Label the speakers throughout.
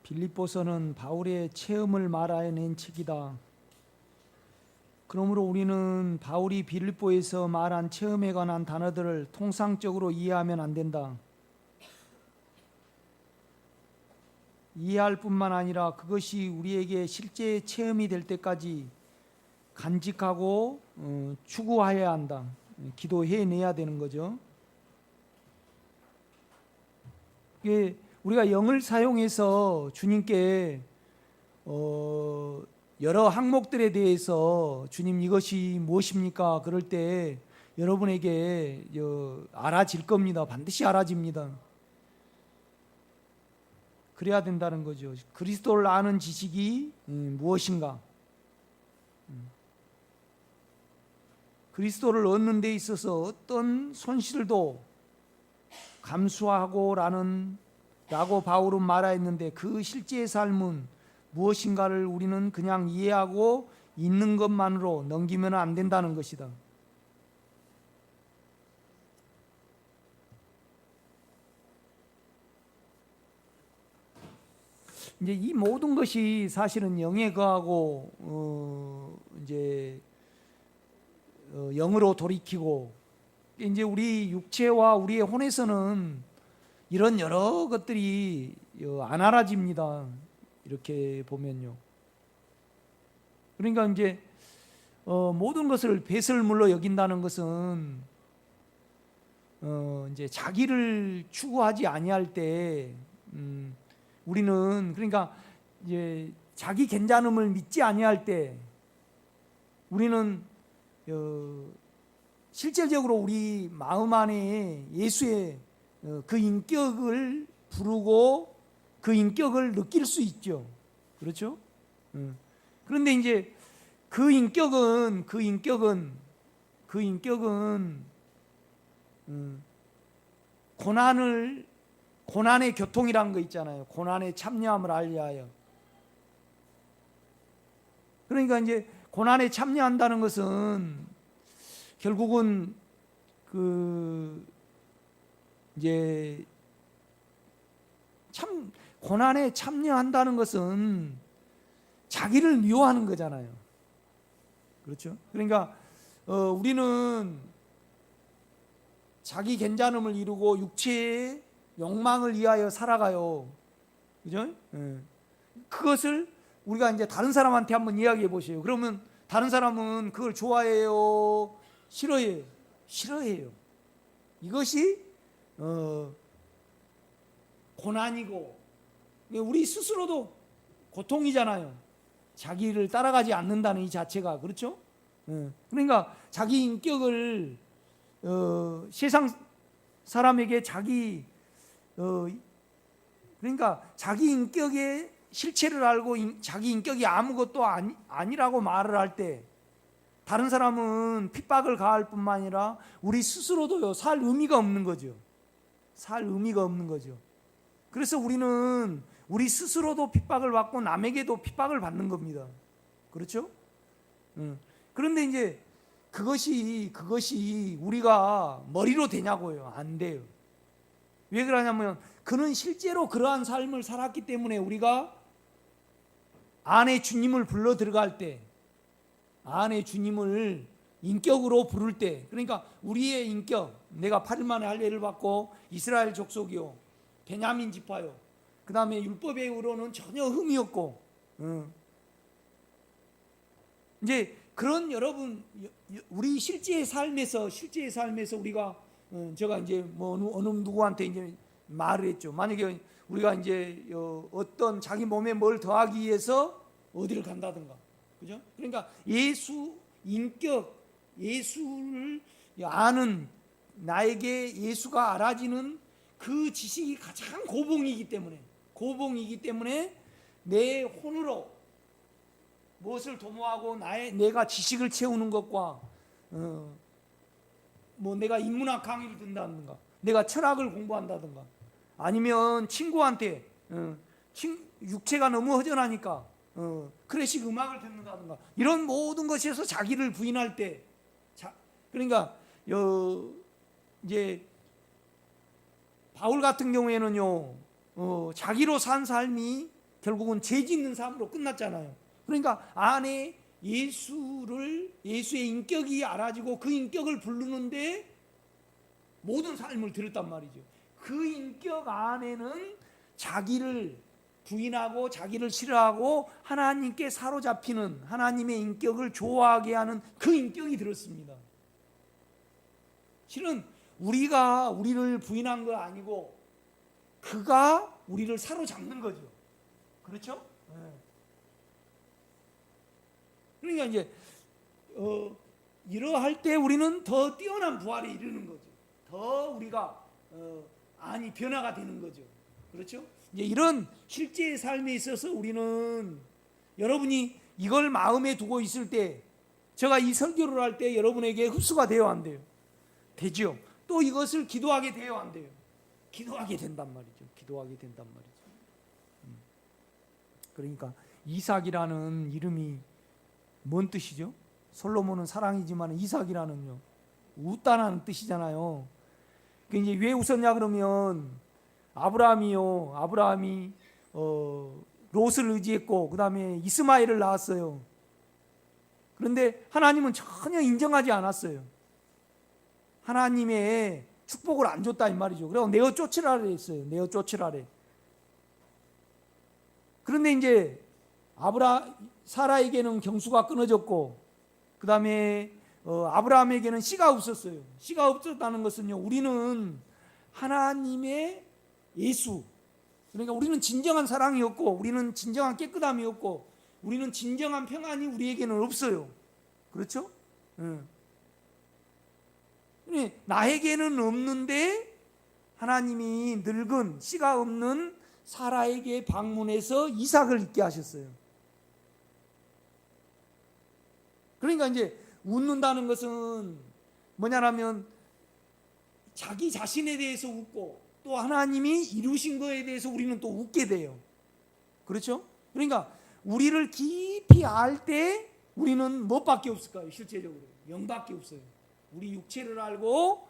Speaker 1: 빌립보서는 바울의 체험을 말하여낸 책이다. 그러므로 우리는 바울이 빌립보에서 말한 체험에 관한 단어들을 통상적으로 이해하면 안 된다. 이해할 뿐만 아니라 그것이 우리에게 실제 체험이 될 때까지 간직하고 추구해야 한다. 기도해내야 되는 거죠. 우리가 영을 사용해서 주님께 여러 항목들에 대해서 주님 이것이 무엇입니까? 그럴 때 여러분에게 알아질 겁니다. 반드시 알아집니다. 그래야 된다는 거죠. 그리스도를 아는 지식이 무엇인가? 그리스도를 얻는 데 있어서 어떤 손실도 감수하고 라고 바울은 말하였는데 그 실제의 삶은 무엇인가를 우리는 그냥 이해하고 있는 것만으로 넘기면 안 된다는 것이다. 이제 이 모든 것이 사실은 영에 거하고 이제 영으로 돌이키고 이제 우리 육체와 우리의 혼에서는 이런 여러 것들이 안 알아집니다. 이렇게 보면요. 그러니까 이제 모든 것을 배설물로 여긴다는 것은 이제 자기를 추구하지 아니할 때 우리는 그러니까 이제 자기 괜찮음을 믿지 아니할 때 우리는 실질적으로 우리 마음 안에 예수의 그 인격을 부르고 그 인격을 느낄 수 있죠. 그렇죠? 그런데 이제 그 인격은 고난의 교통이라는 거 있잖아요. 고난의 참여함을 알리하여. 그러니까 이제 고난에 참여한다는 것은 결국은 이제 참 고난에 참여한다는 것은 자기를 미워하는 거잖아요. 그렇죠? 그러니까 우리는 자기 괜찮음을 이루고 육체의 욕망을 위하여 살아가요. 그죠? 그것을 우리가 이제 다른 사람한테 한번 이야기해 보세요. 그러면 다른 사람은 그걸 좋아해요? 싫어해요? 싫어해요. 이것이 고난이고 우리 스스로도 고통이잖아요. 자기를 따라가지 않는다는 이 자체가. 그렇죠? 그러니까 자기 인격을 세상 사람에게 그러니까 자기 인격의 실체를 알고 자기 인격이 아무것도 아니라고 말을 할 때 다른 사람은 핍박을 가할 뿐만 아니라 우리 스스로도요 살 의미가 없는 거죠. 살 의미가 없는 거죠. 그래서 우리는 우리 스스로도 핍박을 받고 남에게도 핍박을 받는 겁니다. 그렇죠? 그런데 이제 그것이 우리가 머리로 되냐고요. 안 돼요. 왜 그러냐면 그는 실제로 그러한 삶을 살았기 때문에 우리가 안에 주님을 불러 들어갈 때 안에 주님을 인격으로 부를 때 그러니까 우리의 인격 내가 8일 만에 할례를 받고 이스라엘 족속이요 베냐민 지파요 그 다음에 율법의 의로는 전혀 흠이 없고 이제 그런 여러분 우리 실제의 삶에서 우리가 제가 이제 뭐 어느 누구한테 이제 말을 했죠. 만약에 우리가 이제 어떤 자기 몸에 뭘 더하기 위해서 어디를 간다든가, 그죠? 그러니까 예수 인격, 예수를 아는 나에게 예수가 알아지는 그 지식이 가장 고봉이기 때문에 내 혼으로 무엇을 도모하고 내가 지식을 채우는 것과 뭐 내가 인문학 강의를 듣는다든가 내가 철학을 공부한다든가 아니면 친구한테 육체가 너무 허전하니까 클래식 음악을 듣는다든가 이런 모든 것에서 자기를 부인할 때 그러니까 이제 바울 같은 경우에는요 자기로 산 삶이 결국은 죄 짓는 삶으로 끝났잖아요. 그러니까 안에 예수의 인격이 알아지고 그 인격을 부르는데 모든 삶을 들었단 말이죠. 그 인격 안에는 자기를 부인하고 자기를 싫어하고 하나님께 사로잡히는 하나님의 인격을 좋아하게 하는 그 인격이 들었습니다. 실은 우리가 우리를 부인한 거 아니고 그가 우리를 사로잡는 거죠. 그렇죠? 그러니까 이제 이러할 때 우리는 더 뛰어난 부활에 이르는 거죠. 더 우리가 안이 변화가 되는 거죠. 그렇죠? 이제 이런 실제의 삶에 있어서 우리는 여러분이 이걸 마음에 두고 있을 때 제가 이 설교를 할 때 여러분에게 흡수가 돼요, 안 돼요? 되죠. 또 이것을 기도하게 돼요, 안 돼요? 기도하게 된단 말이죠. 기도하게 된단 말이죠. 그러니까 이삭이라는 이름이 뭔 뜻이죠? 솔로몬은 사랑이지만 이삭이라는요 웃다라는 뜻이잖아요. 이제 왜 웃었냐 그러면 아브라함이 롯을 의지했고 그 다음에 이스마엘을 낳았어요. 그런데 하나님은 전혀 인정하지 않았어요. 하나님의 축복을 안 줬다 이 말이죠. 그래서 내어 쫓으라래 했어요. 내어 쫓으라래. 그런데 이제 사라에게는 경수가 끊어졌고 그 다음에 아브라함에게는 씨가 없었어요. 씨가 없었다는 것은요 우리는 하나님의 예수, 그러니까 우리는 진정한 사랑이었고 우리는 진정한 깨끗함이었고 우리는 진정한 평안이 우리에게는 없어요. 그렇죠? 나에게는 없는데 하나님이 늙은 씨가 없는 사라에게 방문해서 이삭을 있게 하셨어요. 그러니까 이제 웃는다는 것은 뭐냐면 자기 자신에 대해서 웃고 또 하나님이 이루신 거에 대해서 우리는 또 웃게 돼요. 그렇죠? 그러니까 우리를 깊이 알 때 우리는 무엇밖에 없을까요? 실제적으로 영밖에 없어요. 우리 육체를 알고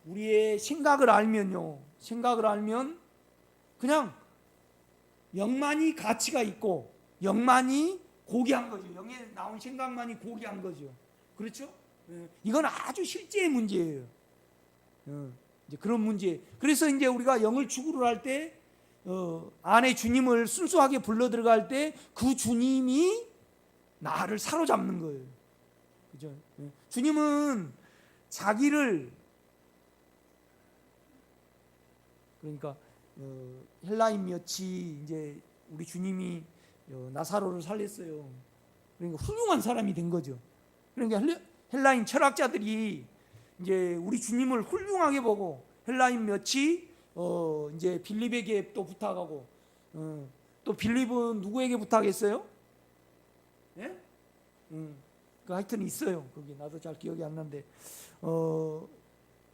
Speaker 1: 우리의 생각을 알면요, 생각을 알면 그냥 영만이 가치가 있고 영만이 고귀한 거죠. 영에 나온 생각만이 고귀한 거죠. 그렇죠? 이건 아주 실제의 문제예요. 이제 그런 문제. 그래서 이제 우리가 영을 추구를 할 때 안에 주님을 순수하게 불러 들어갈 때 그 주님이 나를 사로잡는 거예요. 그죠? 주님은 자기를 그러니까 헬라인 몇이 이제 우리 주님이 나사로를 살렸어요. 그러니까 훌륭한 사람이 된 거죠. 그러니까 헬라인 철학자들이 이제 우리 주님을 훌륭하게 보고 헬라인 몇이 이제 빌립에게 또 부탁하고 또 빌립은 누구에게 부탁했어요? 예? 그 하여튼 있어요. 거기 나도 잘 기억이 안 나는데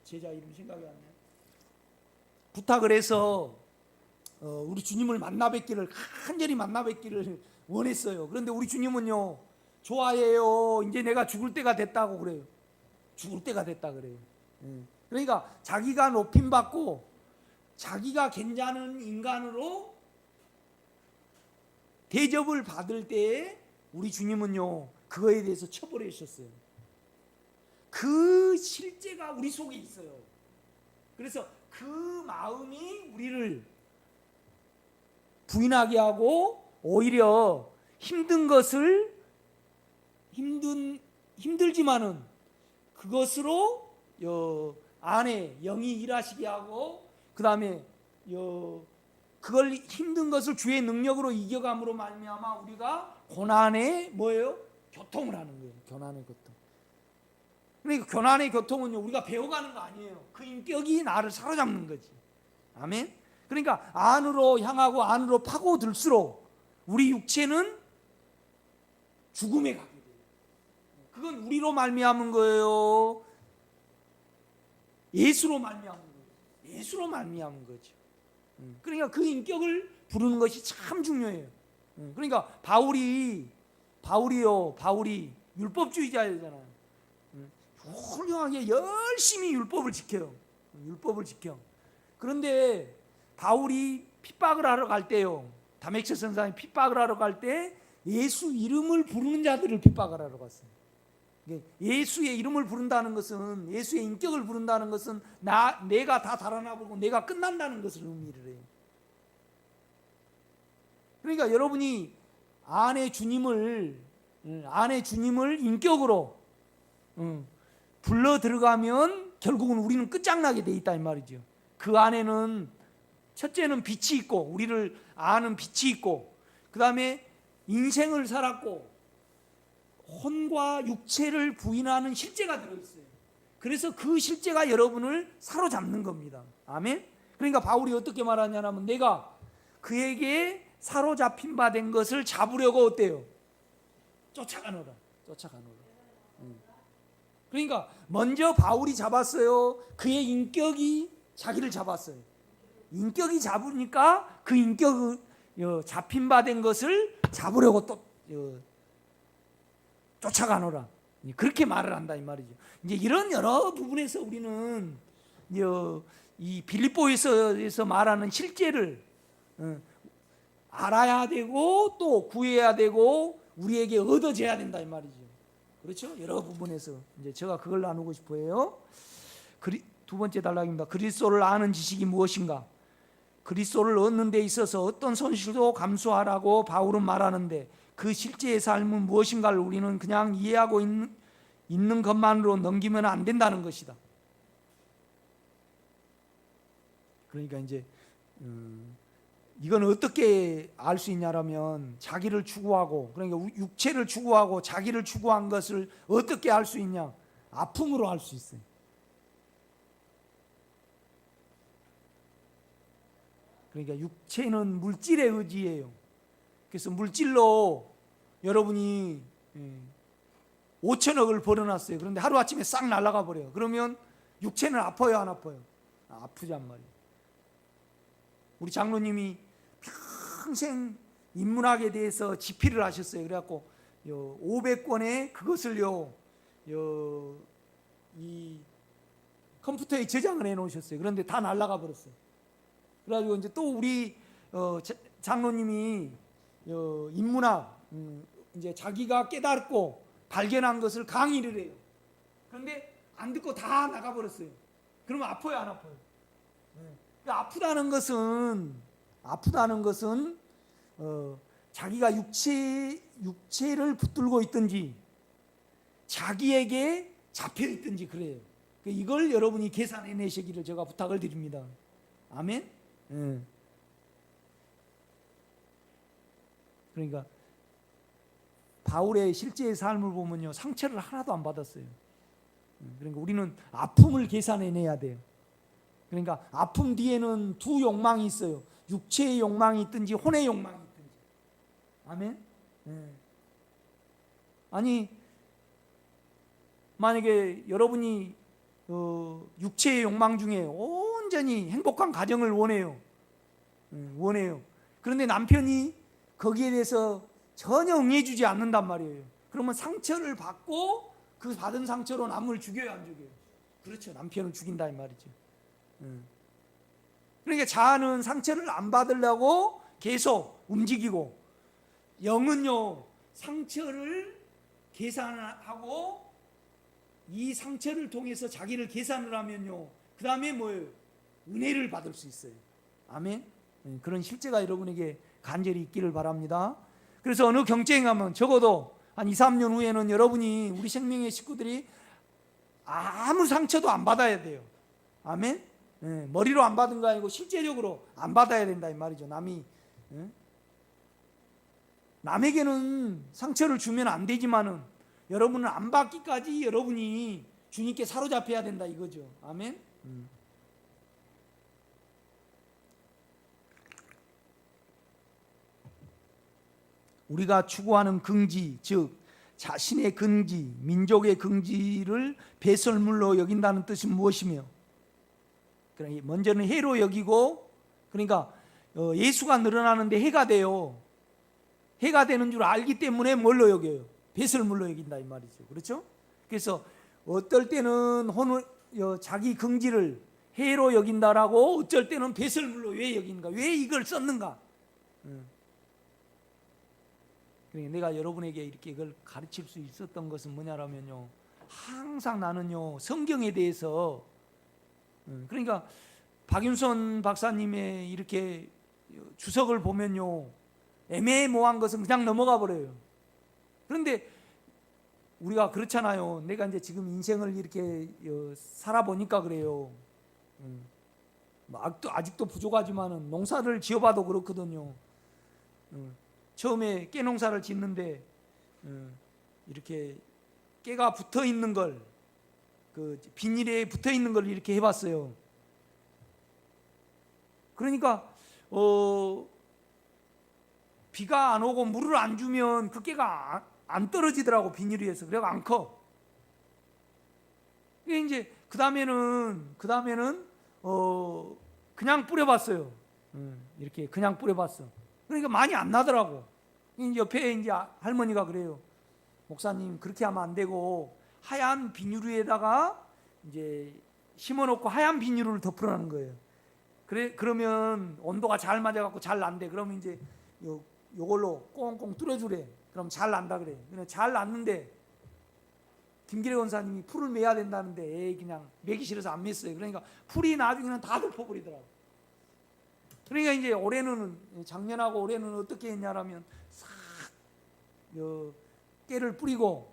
Speaker 1: 제자 이름 생각이 안 나요. 부탁을 해서 우리 주님을 만나 뵙기를 간절히 만나 뵙기를 원했어요. 그런데 우리 주님은요 좋아해요. 이제 내가 죽을 때가 됐다고 그래요. 죽을 때가 됐다 그래요. 그러니까 자기가 높임 받고 자기가 괜찮은 인간으로 대접을 받을 때에 우리 주님은요 그거에 대해서 처벌하셨어요. 그 실제가 우리 속에 있어요. 그래서 그 마음이 우리를 부인하게 하고 오히려 힘든 것을 힘들지만은 그것으로 안에 영이 일하시게 하고 그 다음에 그걸 힘든 것을 주의 능력으로 이겨감으로 말미암아 우리가 고난의 뭐예요? 교통을 하는 거예요. 고난의 교통. 그러니까 고난의 교통은요 우리가 배워가는 거 아니에요. 그 인격이 나를 사로잡는 거지. 아멘. 그러니까 안으로 향하고 안으로 파고들수록 우리 육체는 죽음에 가게 돼요. 그건 우리로 말미암은 거예요. 예수로 말미암은 거예요. 예수로 말미암은 거죠. 그러니까 그 인격을 부르는 것이 참 중요해요. 그러니까 바울이 율법주의자잖아요. 훌륭하게 열심히 율법을 지켜요. 율법을 지켜. 그런데 바울이 핍박을 하러 갈 때요. 다메섹 선상에 핍박을 하러 갈 때 예수 이름을 부르는 자들을 핍박을 하러 갔어요. 예수의 이름을 부른다는 것은, 예수의 인격을 부른다는 것은 내가 다 달아나보고 내가 끝난다는 것을 의미를 해요. 그러니까 여러분이 안에 주님을 인격으로 불러 들어가면 결국은 우리는 끝장나게 돼 있다 이 말이죠. 그 안에는 첫째는 빛이 있고, 우리를 아는 빛이 있고, 그 다음에 인생을 살았고 혼과 육체를 부인하는 실제가 들어있어요. 그래서 그 실제가 여러분을 사로잡는 겁니다. 아멘. 그러니까 바울이 어떻게 말하냐면, 내가 그에게 사로잡힌 바 된 것을 잡으려고 어때요? 쫓아가노라. 그러니까 먼저 바울이 잡았어요. 그의 인격이 자기를 잡았어요. 인격이 잡으니까 그 인격을 잡힌 바 된 것을 잡으려고 또 쫓아가노라. 그렇게 말을 한다 이 말이죠. 이제 이런 여러 부분에서 우리는 이 빌립보에서 말하는 실제를 알아야 되고 또 구해야 되고 우리에게 얻어져야 된다 이 말이죠. 그렇죠? 여러 부분에서 이제 제가 그걸 나누고 싶어요. 두 번째 단락입니다. 그리스도를 아는 지식이 무엇인가? 그리스도를 얻는 데 있어서 어떤 손실도 감수하라고 바울은 말하는데, 그 실제의 삶은 무엇인가를 우리는 그냥 이해하고 있는 것만으로 넘기면 안 된다는 것이다. 그러니까 이제 이건 어떻게 알 수 있냐라면, 자기를 추구하고, 그러니까 육체를 추구하고 자기를 추구한 것을 어떻게 알 수 있냐? 아픔으로 알 수 있어요. 그러니까 육체는 물질의 의지예요. 그래서 물질로 여러분이 5천억을 벌어놨어요. 그런데 하루아침에 싹 날아가 버려요. 그러면 육체는 아파요, 안 아파요? 아프단 말이에요. 우리 장로님이 평생 인문학에 대해서 집필을 하셨어요. 그래갖고 500권의 그것을요 이 컴퓨터에 저장을 해놓으셨어요. 그런데 다 날아가 버렸어요. 그래가지고 이제 또 우리 장로님이 인문학 이제 자기가 깨닫고 발견한 것을 강의를 해요. 그런데 안 듣고 다 나가 버렸어요. 그러면 아파요, 안 아파요? 그러니까 아프다는 것은 자기가 육체를 붙들고 있든지 자기에게 잡혀 있든지 그래요. 이걸 여러분이 계산해 내시기를 제가 부탁을 드립니다. 아멘. 그러니까 바울의 실제의 삶을 보면요, 상처를 하나도 안 받았어요. 그러니까 우리는 아픔을 계산해 내야 돼요. 그러니까 아픔 뒤에는 두 욕망이 있어요. 육체의 욕망이 있든지 혼의 욕망이 있든지. 아멘. 아니 만약에 여러분이 육체의 욕망 중에 온전히 행복한 가정을 원해요. 그런데 남편이 거기에 대해서 전혀 응해주지 않는단 말이에요. 그러면 상처를 받고 그 받은 상처로 남을 죽여요, 안 죽여요? 그렇죠. 남편을 죽인다 이 말이죠. 그러니까 자아는 상처를 안 받으려고 계속 움직이고, 영은요 상처를 계산하고 이 상처를 통해서 자기를 계산을 하면요, 그 다음에 뭐예요? 은혜를 받을 수 있어요. 아멘. 그런 실제가 여러분에게 간절히 있기를 바랍니다. 그래서 어느 경쟁하면 적어도 한 2, 3년 후에는 여러분이, 우리 생명의 식구들이 아무 상처도 안 받아야 돼요. 아멘. 머리로 안 받은 거 아니고 실제적으로 안 받아야 된다 이 말이죠. 남에게는 상처를 주면 안 되지만은 여러분은 안 받기까지 여러분이 주님께 사로잡혀야 된다 이거죠. 아멘. 우리가 추구하는 긍지, 즉 자신의 긍지, 민족의 긍지를 배설물로 여긴다는 뜻은 무엇이며, 그러니까 먼저는 해로 여기고, 그러니까 예수가 늘어나는데 해가 돼요. 해가 되는 줄 알기 때문에 뭘로 여겨요? 배설물로 여긴다 이 말이죠. 그렇죠? 그래서 어떨 때는 자기 긍지를 해로 여긴다라고, 어쩔 때는 배설물로 왜 여긴가? 왜 이걸 썼는가? 그러니까 내가 여러분에게 이렇게 이걸 가르칠 수 있었던 것은 뭐냐라면요, 항상 나는요 성경에 대해서, 그러니까 박윤선 박사님의 이렇게 주석을 보면요 애매모호한 것은 그냥 넘어가 버려요. 그런데 우리가 그렇잖아요. 내가 이제 지금 인생을 이렇게 살아보니까 그래요. 아직도 부족하지만은 농사를 지어봐도 그렇거든요. 처음에 깨 농사를 짓는데 이렇게 깨가 붙어 있는 걸, 그 비닐에 붙어 있는 걸 이렇게 해봤어요. 그러니까 비가 안 오고 물을 안 주면 그 깨가 안 떨어지더라고, 비닐 위에서. 그래서 안 커. 이제 그 다음에는 그냥 뿌려봤어요. 이렇게 그냥 뿌려봤어. 그러니까 많이 안 나더라고. 옆에 이제 할머니가 그래요. 목사님, 그렇게 하면 안 되고 하얀 비닐에다가 이제 심어놓고 하얀 비닐을 덮으라는 거예요. 그러면 온도가 잘 맞아갖고 잘 난대. 그러면 이제 요걸로 꽁꽁 뚫어주래. 그럼 잘 난다 그래. 잘 났는데 김기래 원사님이 풀을 매야 된다는데 에이 그냥 매기 싫어서 안 맸어요. 그러니까 풀이 나중에는 다 덮어버리더라고. 그러니까 이제 올해는, 작년하고 올해는 어떻게 했냐라면 싹 깨를 뿌리고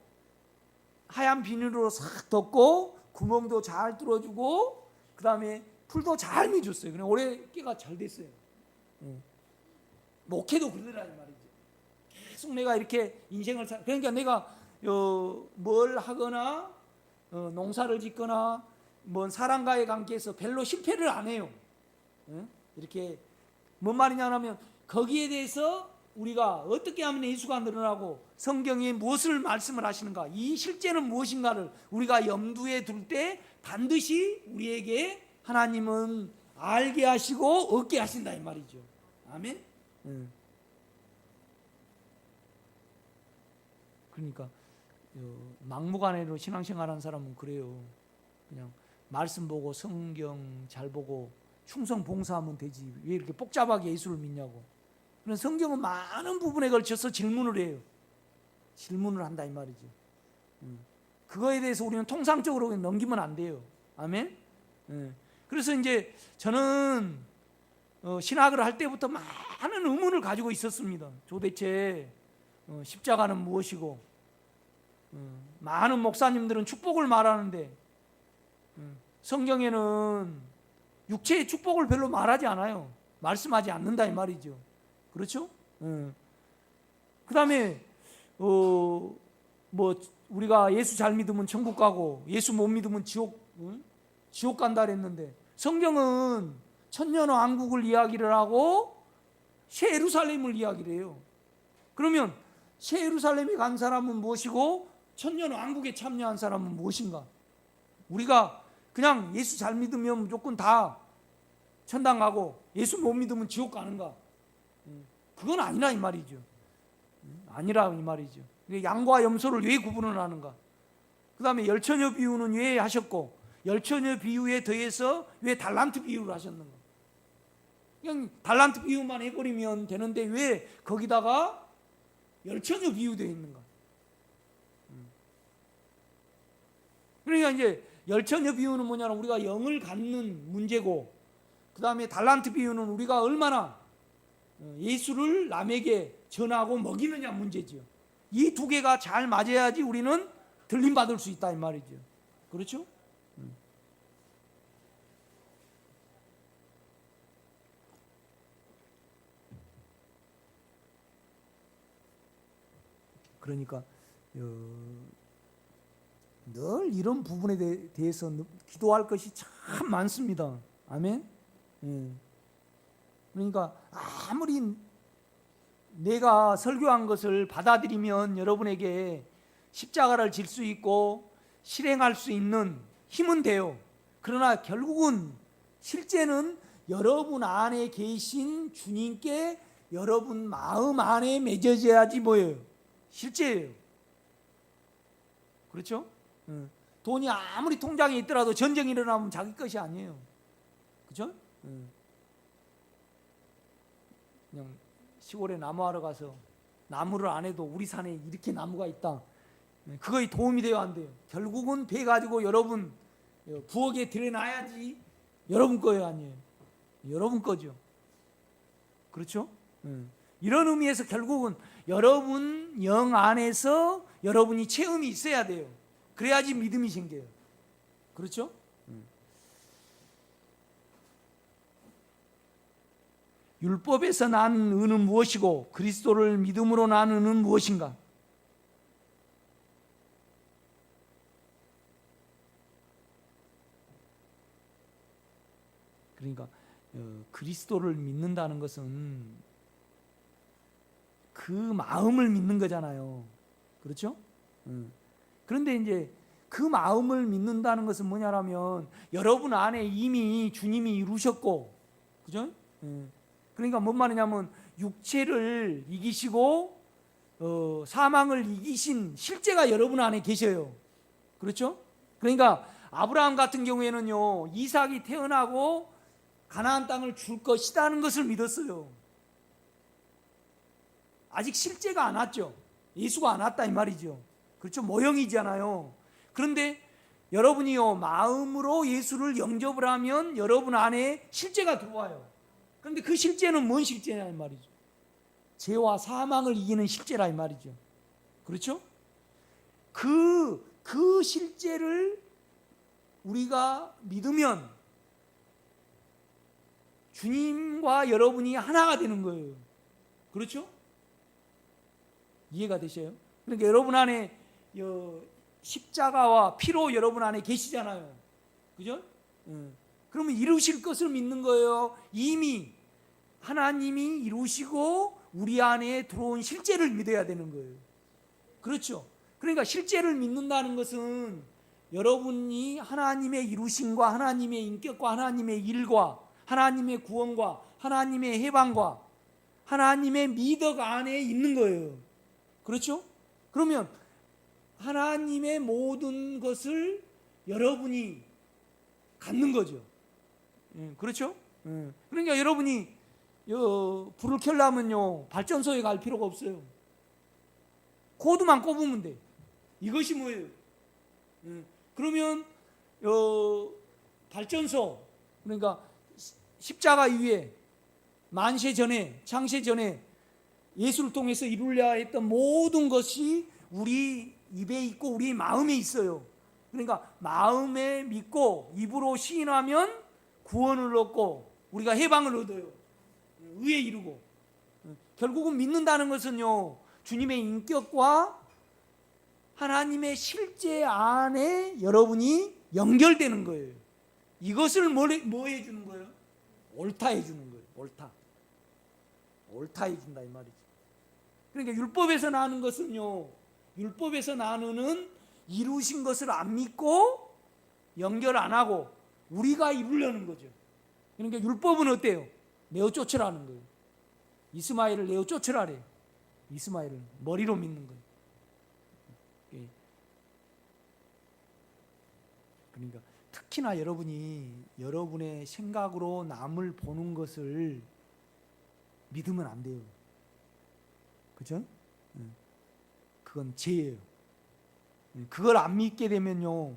Speaker 1: 하얀 비닐로 싹 덮고 구멍도 잘 뚫어주고 그 다음에 풀도 잘 매줬어요. 그냥 올해 깨가 잘 됐어요. 목회도 그러더라는 말이죠. 계속 내가 이렇게 인생을 그러니까 내가 뭘 하거나 농사를 짓거나 뭔 사람과의 관계에서 별로 실패를 안 해요. 이렇게 뭔 말이냐면 거기에 대해서 우리가 어떻게 하면 예수가 늘어나고 성경이 무엇을 말씀을 하시는가, 이 실제는 무엇인가를 우리가 염두에 둘 때 반드시 우리에게 하나님은 알게 하시고 얻게 하신다 이 말이죠. 아멘. 그러니까 막무가내로 신앙생활하는 사람은 그래요. 그냥 말씀 보고 성경 잘 보고 충성 봉사하면 되지 왜 이렇게 복잡하게 예수를 믿냐고. 그런 성경은 많은 부분에 걸쳐서 질문을 해요. 질문을 한다 이 말이죠. 그거에 대해서 우리는 통상적으로 넘기면 안 돼요. 아멘. 그래서 이제 저는 신학을 할 때부터 많은 의문을 가지고 있었습니다. 도대체 십자가는 무엇이고, 많은 목사님들은 축복을 말하는데 성경에는 육체의 축복을 별로 말하지 않아요. 말씀하지 않는다 이 말이죠. 그렇죠? 그 다음에 뭐 우리가 예수 잘 믿으면 천국 가고 예수 못 믿으면 지옥 간다 그랬는데 성경은 천년왕국을 이야기를 하고 새 예루살렘을 이야기를 해요. 그러면 새 예루살렘에 간 사람은 무엇이고 천년왕국에 참여한 사람은 무엇인가? 우리가 그냥 예수 잘 믿으면 무조건 다 천당 가고 예수 못 믿으면 지옥 가는가? 그건 아니라 이 말이죠. 아니라 이 말이죠. 양과 염소를 왜 구분을 하는가? 그 다음에 열처녀 비유는 왜 하셨고 열처녀 비유에 더해서 왜 달란트 비유를 하셨는가? 그냥 달란트 비유만 해버리면 되는데 왜 거기다가 열처녀 비유되어 있는가? 그러니까 이제 열처녀 비유는 뭐냐면 우리가 영을 갖는 문제고, 그 다음에 달란트 비유는 우리가 얼마나 예수를 남에게 전하고 먹이느냐 문제죠. 이 두 개가 잘 맞아야지 우리는 들림 받을 수 있다 이 말이죠. 그렇죠? 그러니까 늘 이런 부분에 대해서 기도할 것이 참 많습니다. 아멘. 그러니까 아무리 내가 설교한 것을 받아들이면 여러분에게 십자가를 질 수 있고 실행할 수 있는 힘은 돼요. 그러나 결국은 실제는 여러분 안에 계신 주님께 여러분 마음 안에 맺어져야지 뭐예요? 실제예요. 그렇죠? 돈이 아무리 통장에 있더라도 전쟁이 일어나면 자기 것이 아니에요. 그렇죠? 그냥 시골에 나무하러 가서 나무를 안 해도 우리 산에 이렇게 나무가 있다. 그거에 도움이 돼요, 안 돼요? 결국은 배 가지고 여러분 부엌에 들여놔야지 여러분 거예요, 아니에요? 여러분 거죠. 그렇죠? 이런 의미에서 결국은 여러분 영 안에서 여러분이 체험이 있어야 돼요. 그래야지 믿음이 생겨요. 그렇죠? 율법에서 난 의는 무엇이고 그리스도를 믿음으로 난 의는 무엇인가? 그러니까 그리스도를 믿는다는 것은 그 마음을 믿는 거잖아요. 그렇죠? 그런데 이제 그 마음을 믿는다는 것은 뭐냐면 여러분 안에 이미 주님이 이루셨고, 그죠? 그러니까 뭔 말이냐면 육체를 이기시고 사망을 이기신 실제가 여러분 안에 계셔요. 그렇죠? 그러니까 아브라함 같은 경우에는요, 이삭이 태어나고 가나안 땅을 줄 것이라는 것을 믿었어요. 아직 실제가 안 왔죠. 예수가 안 왔다 이 말이죠. 그렇죠? 모형이잖아요. 그런데 여러분이요, 마음으로 예수를 영접을 하면 여러분 안에 실제가 들어와요. 그런데 그 실제는 뭔 실제냐 이 말이죠. 죄와 사망을 이기는 실제라 이 말이죠. 그렇죠? 그 실제를 우리가 믿으면 주님과 여러분이 하나가 되는 거예요. 그렇죠? 이해가 되셔요? 그러니까 여러분 안에 십자가와 피로 여러분 안에 계시잖아요. 그죠? 그러면 이루실 것을 믿는 거예요. 이미 하나님이 이루시고 우리 안에 들어온 실제를 믿어야 되는 거예요. 그렇죠? 그러니까 실제를 믿는다는 것은 여러분이 하나님의 이루심과 하나님의 인격과 하나님의 일과 하나님의 구원과 하나님의 해방과 하나님의 미덕 안에 있는 거예요. 그렇죠? 그러면 하나님의 모든 것을 여러분이 갖는 거죠. 그렇죠? 그러니까 여러분이 불을 켜려면요, 발전소에 갈 필요가 없어요. 코드만 꼽으면 돼. 이것이 뭐예요? 그러면 발전소, 그러니까 십자가 위에 만세 전에, 창세 전에 예수를 통해서 이루려 했던 모든 것이 우리 입에 있고 우리 마음에 있어요. 그러니까 마음에 믿고 입으로 시인하면 구원을 얻고 우리가 해방을 얻어요. 의에 이르고. 결국은 믿는다는 것은요, 주님의 인격과 하나님의 실제 안에 여러분이 연결되는 거예요. 이것을 뭐 해주는 거예요? 옳다 해주는 거예요. 옳다 해준다 이 말이죠. 그러니까 율법에서 나는 것은요, 율법에서 나누는 이루신 것을 안 믿고 연결 안 하고 우리가 이루려는 거죠. 그러니까 율법은 어때요? 내어 쫓으라는 거예요. 이스마엘을 내어 쫓으라래. 이스마엘을 머리로 믿는 거예요. 그러니까 특히나 여러분이 여러분의 생각으로 남을 보는 것을 믿으면 안 돼요. 그죠? 그건 죄예요. 그걸 안 믿게 되면요,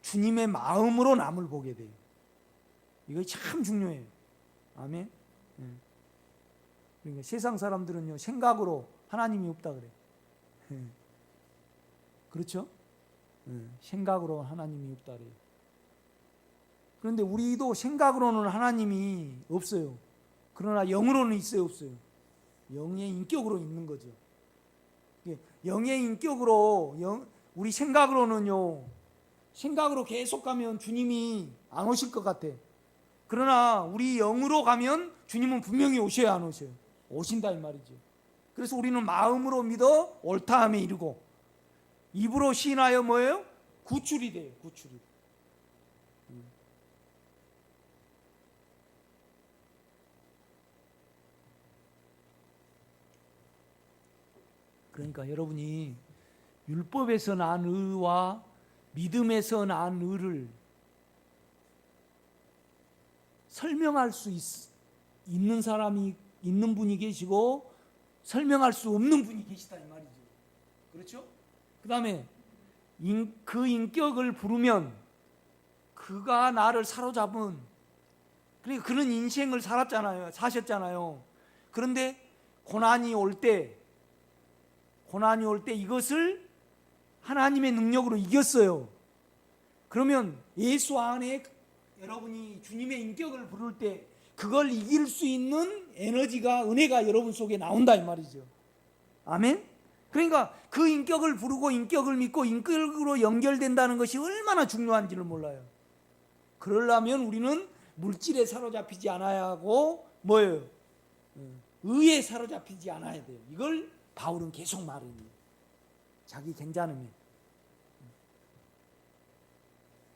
Speaker 1: 주님의 마음으로 남을 보게 돼요. 이거 참 중요해요. 아멘. 그러니까 세상 사람들은요, 생각으로 하나님이 없다 그래. 그렇죠? 생각으로 하나님이 없다 그래요. 그런데 우리도 생각으로는 하나님이 없어요. 그러나 영으로는 있어요, 없어요? 영의 인격으로 있는 거죠. 영의 인격으로, 우리 생각으로는요, 생각으로 계속 가면 주님이 안 오실 것 같아. 그러나 우리 영으로 가면 주님은 분명히 오셔요, 안 오셔요? 오신다 이 말이죠. 그래서 우리는 마음으로 믿어 옳다함에 이르고 입으로 시인하여 뭐예요? 구출이 돼요. 구출이. 그러니까 여러분이 율법에서 난 의와 믿음에서 난 의를 설명할 수 있는 사람이 있는 분이 계시고 설명할 수 없는 분이 계시다 이 말이죠. 그렇죠? 그 다음에 그 인격을 부르면 그가 나를 사로잡은, 그러니까 그런 인생을 사셨잖아요. 그런데 고난이 올 때 이것을 하나님의 능력으로 이겼어요. 그러면 예수 안에 여러분이 주님의 인격을 부를 때 그걸 이길 수 있는 에너지가, 은혜가 여러분 속에 나온다 이 말이죠. 아멘? 그러니까 그 인격을 부르고 인격을 믿고 인격으로 연결된다는 것이 얼마나 중요한지를 몰라요. 그러려면 우리는 물질에 사로잡히지 않아야 하고 뭐예요? 의에 사로잡히지 않아야 돼요. 이걸 바울은 계속 말해요. 자기 괜찮음에.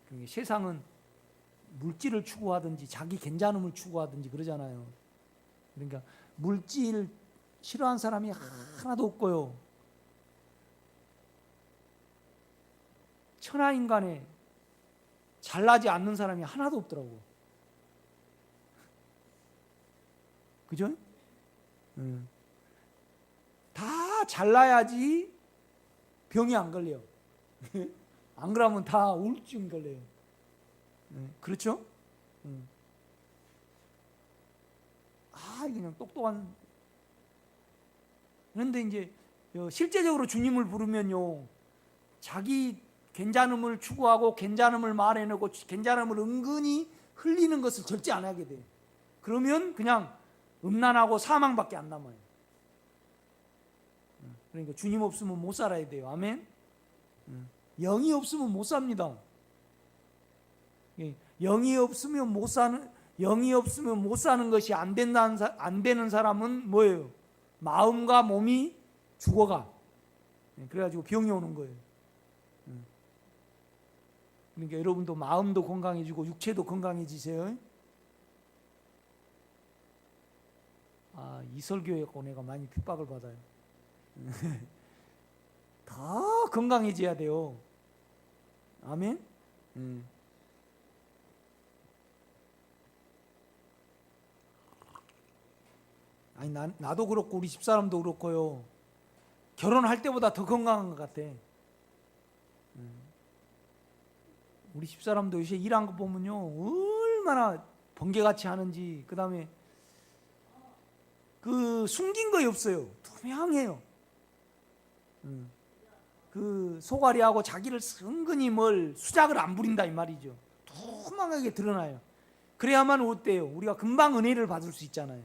Speaker 1: 그러니까 세상은 물질을 추구하든지 자기 괜찮음을 추구하든지 그러잖아요. 그러니까 물질 싫어하는 사람이 하나도 없고요. 천하인간에 잘나지 않는 사람이 하나도 없더라고. 그죠? 다 잘나야지 병이 안 걸려요. 안 그러면 다 우울증 걸려요. 그렇죠? 그냥 똑똑한. 그런데 이제 실제적으로 주님을 부르면요, 자기 괜찮음을 추구하고 괜찮음을 말해내고 괜찮음을 은근히 흘리는 것을 절대 안 하게 돼요. 그러면 그냥 음란하고 사망밖에 안 남아요. 그러니까 주님 없으면 못 살아야 돼요. 아멘. 영이 없으면 못 삽니다. 영이 없으면 못 사는 것이 안 되는 사람은 뭐예요? 마음과 몸이 죽어가. 그래가지고 병이 오는 거예요. 그러니까 여러분도 마음도 건강해지고 육체도 건강해지세요. 이설교회 은혜가 많이 핍박을 받아요. 다 건강해져야 돼요. 아멘. 나도 그렇고 우리 집사람도 그렇고요. 결혼할 때보다 더 건강한 것 같아. 우리 집사람도 요새 일한 거 보면요, 얼마나 번개같이 하는지. 그 다음에 그 숨긴 거이 없어요. 투명해요. 그 소가리하고 자기를 은근히 수작을 안 부린다 이 말이죠. 투명하게 드러나요. 그래야만 어때요? 우리가 금방 은혜를 받을 수 있잖아요.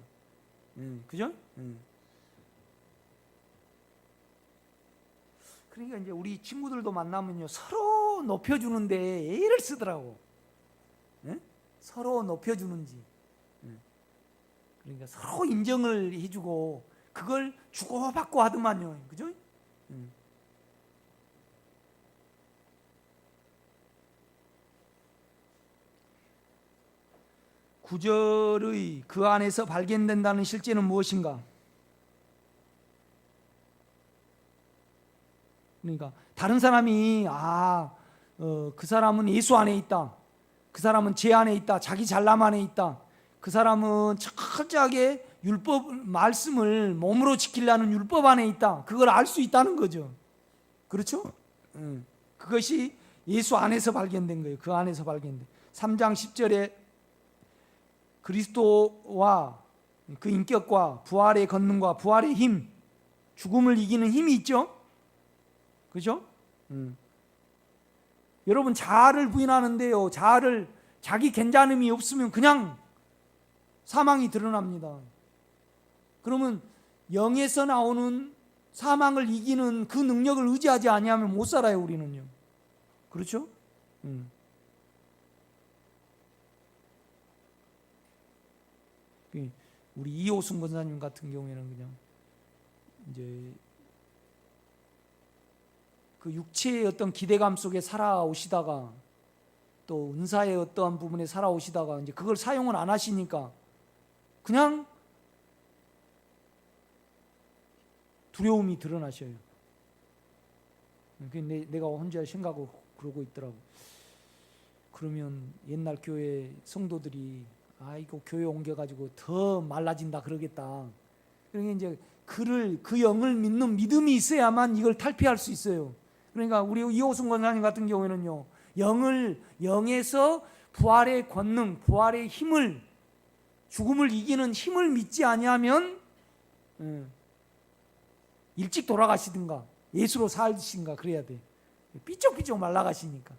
Speaker 1: 그죠? 그러니까 이제 우리 친구들도 만나면요, 서로 높여주는데 애를 쓰더라고. 서로 높여주는지. 그러니까 서로 인정을 해주고 그걸 주고받고 하더만요. 그죠? 구절의 그 안에서 발견된다는 실제는 무엇인가? 그러니까 다른 사람이 그 사람은 예수 안에 있다, 그 사람은 제 안에 있다, 자기 잘남 안에 있다, 그 사람은 철저하게 율법 말씀을 몸으로 지키려는 율법 안에 있다, 그걸 알 수 있다는 거죠. 그렇죠? 그것이 예수 안에서 발견된 거예요. 그 안에서 발견된. 3장 10절에 그리스도와 그 인격과 부활의 권능과 부활의 힘, 죽음을 이기는 힘이 있죠. 그죠? 여러분 자아를 부인하는데요, 자기 괜찮음이 없으면 그냥 사망이 드러납니다. 그러면 영에서 나오는 사망을 이기는 그 능력을 의지하지 아니하면 못 살아요, 우리는요. 그렇죠? 우리 이호순 권사님 같은 경우에는 그냥 이제 그 육체의 어떤 기대감 속에 살아오시다가 또 은사의 어떠한 부분에 살아오시다가 이제 그걸 사용을 안 하시니까 그냥 두려움이 드러나셔요. 내가 혼자 생각하고 그러고 있더라고. 그러면 옛날 교회 성도들이 이거 교회 옮겨가지고 더 말라진다 그러겠다. 그러니까 이제 그 영을 믿는 믿음이 있어야만 이걸 탈피할 수 있어요. 그러니까 우리 이호순 권사님 같은 경우에는요, 영에서 부활의 권능, 부활의 힘을, 죽음을 이기는 힘을 믿지 아니하면 일찍 돌아가시든가 예수로 살신가 그래야 돼. 삐쩍삐쩍 말라가시니까.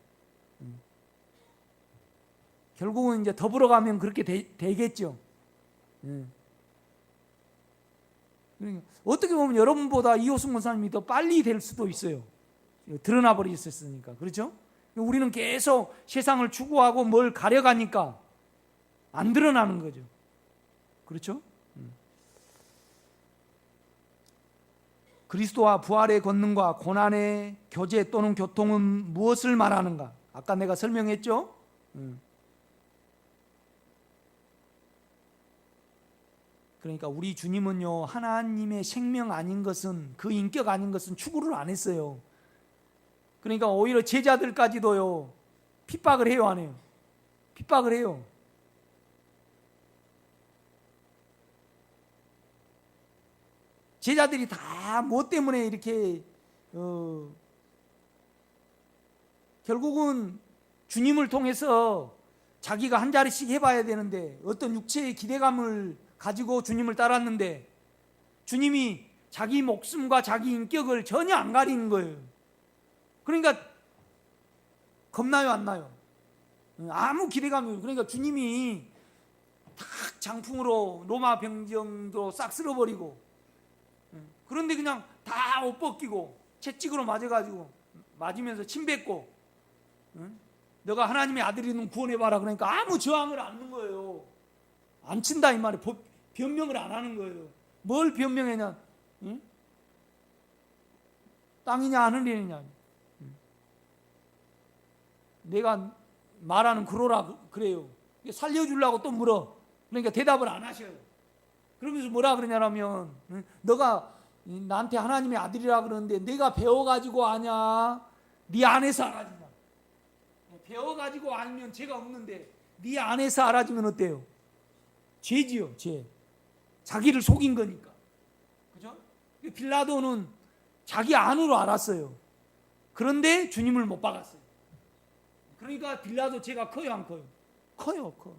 Speaker 1: 결국은 이제 더불어 가면 그렇게 되겠죠. 그러니까 어떻게 보면 여러분보다 이호승 권사님이 더 빨리 될 수도 있어요. 드러나 버리셨으니까. 그렇죠? 우리는 계속 세상을 추구하고 뭘 가려가니까 안 드러나는 거죠. 그렇죠? 그리스도와 부활의 권능과 고난의 교제 또는 교통은 무엇을 말하는가? 아까 내가 설명했죠? 그러니까 우리 주님은요, 하나님의 생명 아닌 것은, 그 인격 아닌 것은 추구를 안 했어요. 그러니까 오히려 제자들까지도요, 핍박을 해요, 안 해요? 핍박을 해요. 제자들이 다 뭐 때문에 이렇게 결국은 주님을 통해서 자기가 한 자리씩 해봐야 되는데 어떤 육체의 기대감을 가지고 주님을 따랐는데 주님이 자기 목숨과 자기 인격을 전혀 안 가리는 거예요. 그러니까 겁나요, 안 나요? 아무 기대감이 없어요. 그러니까 주님이 탁 장풍으로 로마 병정도 싹 쓸어버리고, 그런데 그냥 다 옷 벗기고 채찍으로 맞으면서 침 뱉고, 너가 하나님의 아들이면 구원해봐라. 그러니까 아무 저항을 안 하는 거예요. 안 친다 이 말이에요. 변명을 안 하는 거예요. 뭘 변명했냐? 땅이냐 하늘이냐? 내가 말하는 그러라 그래요. 살려주려고 또 물어. 그러니까 대답을 안 하셔요. 그러면서 뭐라 그러냐면, 너가 나한테 하나님의 아들이라 그러는데 내가 배워가지고 아냐? 네 안에서 알아진다. 배워가지고 알면 죄가 없는데 네 안에서 알아지면 어때요? 죄지요, 죄. 자기를 속인 거니까. 그죠? 빌라도는 자기 안으로 알았어요. 그런데 주님을 못 박았어요. 그러니까 빌라도 죄가 커요, 안 커요? 커요, 커.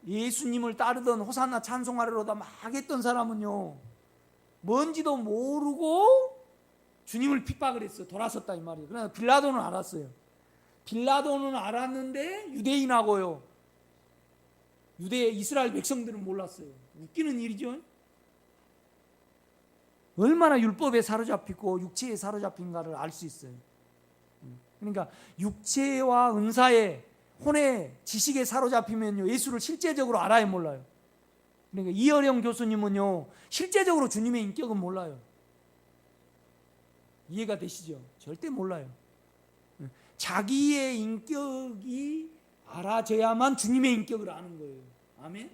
Speaker 1: 예수님을 따르던 호산나 찬송하리로다 막 했던 사람은요, 뭔지도 모르고 주님을 핍박을 했어. 돌아섰다 이 말이에요. 그러나 빌라도는 알았어요. 빌라도는 알았는데 유대인하고요, 이스라엘 백성들은 몰랐어요. 웃기는 일이죠. 얼마나 율법에 사로잡히고 육체에 사로잡힌가를 알 수 있어요. 그러니까 육체와 은사에, 혼의 지식에 사로잡히면요, 예수를 실제적으로 알아요, 몰라요? 그러니까 이어령 교수님은요, 실제적으로 주님의 인격은 몰라요. 이해가 되시죠? 절대 몰라요. 자기의 인격이 알아져야만 주님의 인격을 아는 거예요. 아멘?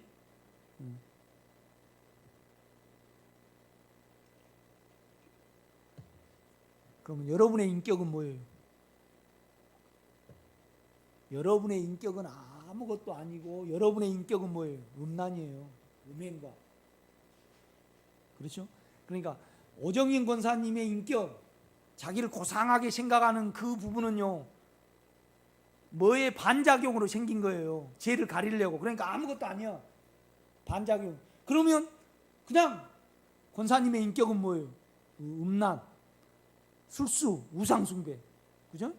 Speaker 1: 그러면 여러분의 인격은 뭐예요? 여러분의 인격은 아무것도 아니고 여러분의 인격은 뭐예요? 음란이에요. 음행과. 그렇죠? 그러니까 오정인 권사님의 인격, 자기를 고상하게 생각하는 그 부분은요, 뭐의 반작용으로 생긴 거예요? 죄를 가리려고. 그러니까 아무것도 아니야. 반작용. 그러면 그냥 권사님의 인격은 뭐예요? 음란, 술수, 우상숭배. 그죠?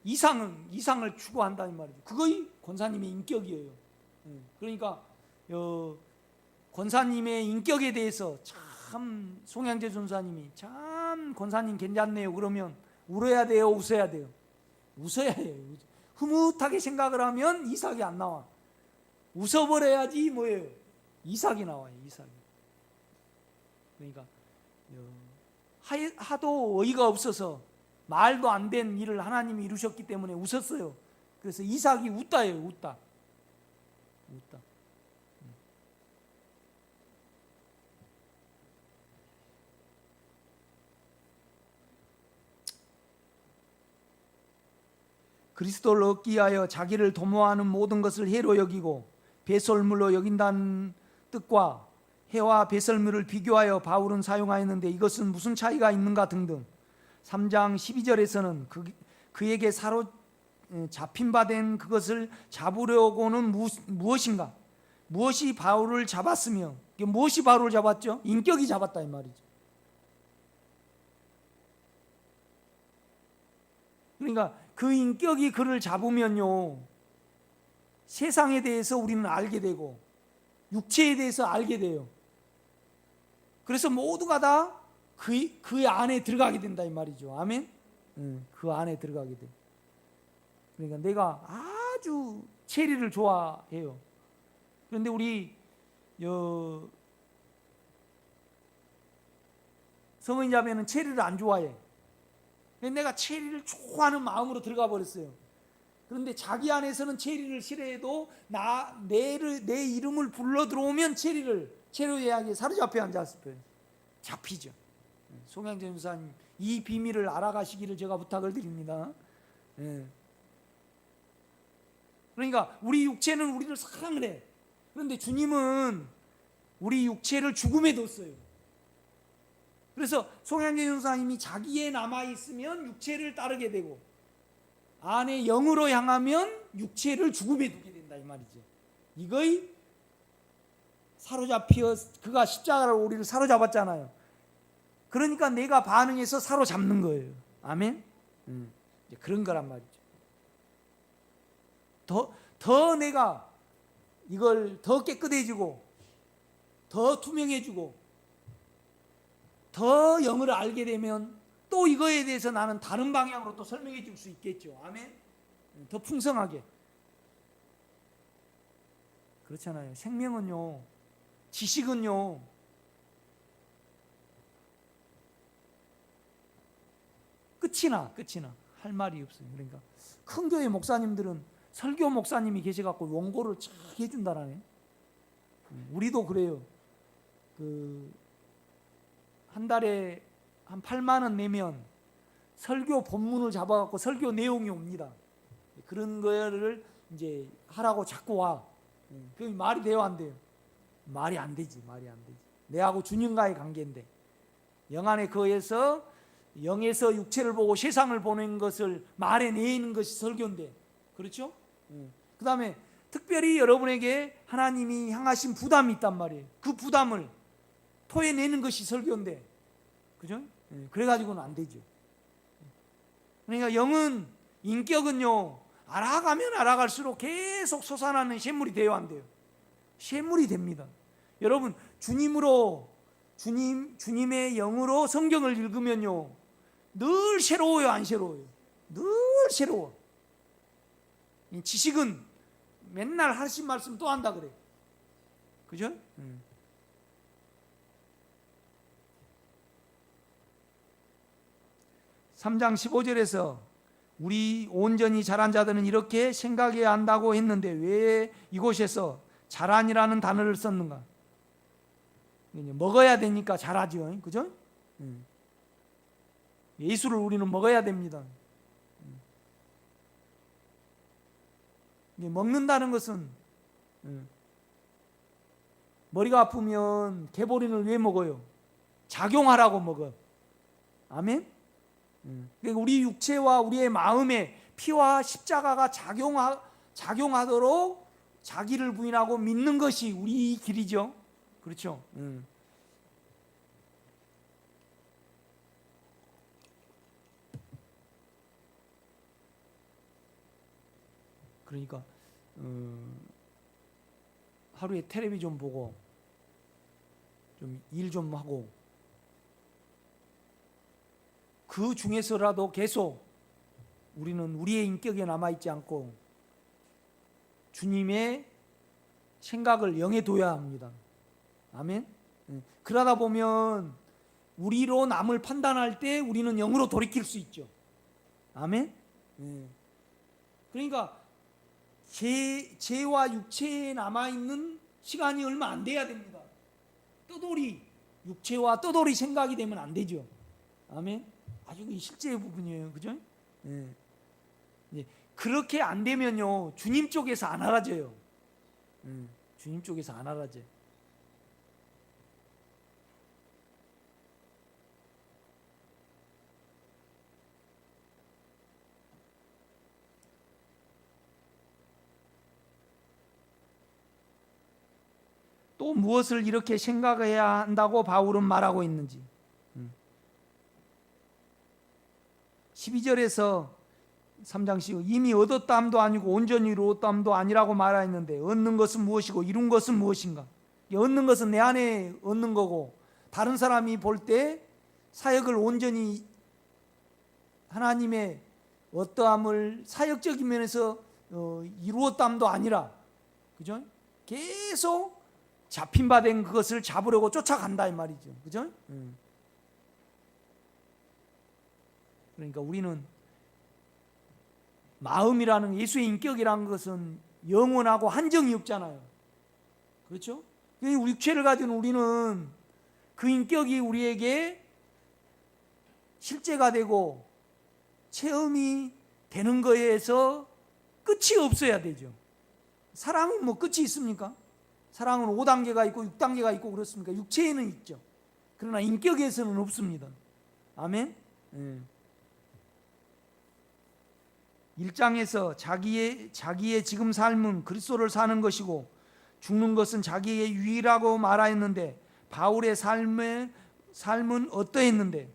Speaker 1: 이상을 추구한다는 말이죠. 그거이 권사님의 인격이에요. 그러니까 권사님의 인격에 대해서 참 송양재 전사님이 참 권사님 괜찮네요. 그러면 울어야 돼요, 웃어야 돼요? 웃어야 해요. 흐뭇하게 생각을 하면 이삭이 안 나와. 웃어버려야지 뭐예요? 이삭이 나와요. 이삭이. 그러니까 하도 어이가 없어서 말도 안 된 일을 하나님이 이루셨기 때문에 웃었어요. 그래서 이삭이 웃다예요. 웃다. 그리스도를 얻기 위하여 자기를 도모하는 모든 것을 해로 여기고 배설물로 여긴다는 뜻과 해와 배설물을 비교하여 바울은 사용하였는데 이것은 무슨 차이가 있는가 등등. 3장 12절에서는 그에게 사로잡힌 바 된 그것을 잡으려고는 무엇인가? 무엇이 바울을 잡았으며, 무엇이 바울을 잡았죠? 인격이 잡았다 이 말이죠. 그러니까 그 인격이 그를 잡으면요, 세상에 대해서 우리는 알게 되고 육체에 대해서 알게 돼요. 그래서 모두가 다 그 안에 들어가게 된다 이 말이죠. 아멘. 그 안에 들어가게 돼. 그러니까 내가 아주 체리를 좋아해요. 그런데 우리 성인 자매는 체리를 안 좋아해. 내가 체리를 좋아하는 마음으로 들어가 버렸어요. 그런데 자기 안에서는 체리를 싫어해도 내 이름을 불러 들어오면 체리의 예약에 사로잡혀 앉았을 거예요. 잡히죠. 송양전 목사님, 이 비밀을 알아가시기를 제가 부탁을 드립니다. 그러니까 우리 육체는 우리를 사랑을 해. 그런데 주님은 우리 육체를 죽음에 뒀어요. 그래서 송양전 목사님이 자기에 남아있으면 육체를 따르게 되고 안에 영으로 향하면 육체를 죽음에 두게 된다 이 말이죠. 이거의 사로잡혀, 그가 십자가로 우리를 사로잡았잖아요. 그러니까 내가 반응해서 사로잡는 거예요. 아멘. 그런 거란 말이죠. 더 내가 이걸 더 깨끗해지고 더 투명해지고 더 영을 알게 되면 또 이거에 대해서 나는 다른 방향으로 또 설명해 줄 수 있겠죠. 아멘. 더 풍성하게. 그렇잖아요. 생명은요, 지식은요, 끝이나 할 말이 없어요. 그러니까 큰 교회 목사님들은 설교 목사님이 계셔갖고 원고를 쫙 해준다라네. 우리도 그래요. 한 달에 한 8만 원 내면 설교 본문을 잡아갖고 설교 내용이 옵니다. 그런 거를 이제 하라고 자꾸 와. 그게 말이 돼요, 안 돼요? 말이 안 되지. 내하고 주님과의 관계인데 영 안에 거해서 영에서 육체를 보고 세상을 보는 것을 말에 내는 것이 설교인데, 그렇죠? 그 다음에 특별히 여러분에게 하나님이 향하신 부담이 있단 말이에요. 그 부담을 토해내는 것이 설교인데, 그죠? 그래가지고는 안 되죠. 그러니까 영은, 인격은요, 알아가면 알아갈수록 계속 솟아나는 샘물이 돼요, 안 돼요? 샘물이 됩니다. 여러분, 주님의 영으로 성경을 읽으면요, 늘 새로워요, 안 새로워요? 늘 새로워. 지식은 맨날 하신 말씀 또 한다 그래. 그죠? 3장 15절에서 우리 온전히 자란 자들은 이렇게 생각해야 한다고 했는데 왜 이곳에서 자란이라는 단어를 썼는가? 먹어야 되니까 자라죠. 그죠? 예수를 우리는 먹어야 됩니다. 먹는다는 것은, 머리가 아프면 개보린을 왜 먹어요? 작용하라고 먹어. 아멘? 그러니까 우리 육체와 우리의 마음에 피와 십자가가 작용하도록 자기를 부인하고 믿는 것이 우리 길이죠. 그렇죠? 그러니까 하루에 텔레비 좀 보고 좀 일 좀 하고 그 중에서라도 계속 우리는 우리의 인격에 남아있지 않고 주님의 생각을 영에 둬야 합니다. 아멘. 그러다 보면 우리로 남을 판단할 때 우리는 영으로 돌이킬 수 있죠. 아멘. 그러니까 죄와 육체에 남아있는 시간이 얼마 안 돼야 됩니다. 육체와 떠돌이 생각이 되면 안 되죠. 아멘. 아주 실제의 부분이에요. 그죠? 그렇게 안 되면요, 주님 쪽에서 안 알아져요. 주님 쪽에서 안 알아져요. 또 무엇을 이렇게 생각해야 한다고 바울은 말하고 있는지. 12절에서 3장 10 이미 얻었다함도 아니고 온전히 이루었다함도 아니라고 말하였는데 얻는 것은 무엇이고 이룬 것은 무엇인가? 얻는 것은 내 안에 얻는 거고 다른 사람이 볼 때 사역을 온전히 하나님의 어떠함을 사역적인 면에서 이루었다함도 아니라, 그죠? 계속 잡힌 바 된 그것을 잡으려고 쫓아간다 이 말이죠, 그죠? 그러니까 우리는 마음이라는 예수의 인격이라는 것은 영원하고 한정이 없잖아요, 그렇죠? 우리 육체를 가진 우리는 그 인격이 우리에게 실제가 되고 체험이 되는 거에서 끝이 없어야 되죠. 사랑은 뭐 끝이 있습니까? 사랑은 5단계가 있고 6단계가 있고 그렇습니까? 육체에는 있죠. 그러나 인격에서는 없습니다. 아멘. 1장에서 자기의 지금 삶은 그리스도를 사는 것이고 죽는 것은 자기의 유익이라고 말하였는데 바울의 삶은 어떠했는데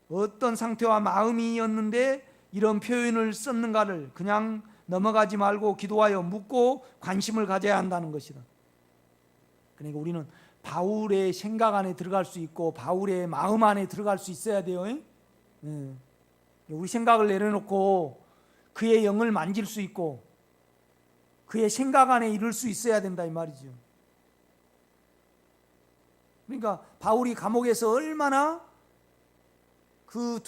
Speaker 1: 어떤 상태와 마음이었는데 이런 표현을 썼는가를 그냥 넘어가지 말고 기도하여 묻고 관심을 가져야 한다는 것이다. 그러니까 우리는 바울의 생각 안에 들어갈 수 있고 바울의 마음 안에 들어갈 수 있어야 돼요. 우리 생각을 내려놓고 그의 영을 만질 수 있고 그의 생각 안에 이룰 수 있어야 된다 이 말이죠. 그러니까 바울이 감옥에서 얼마나 그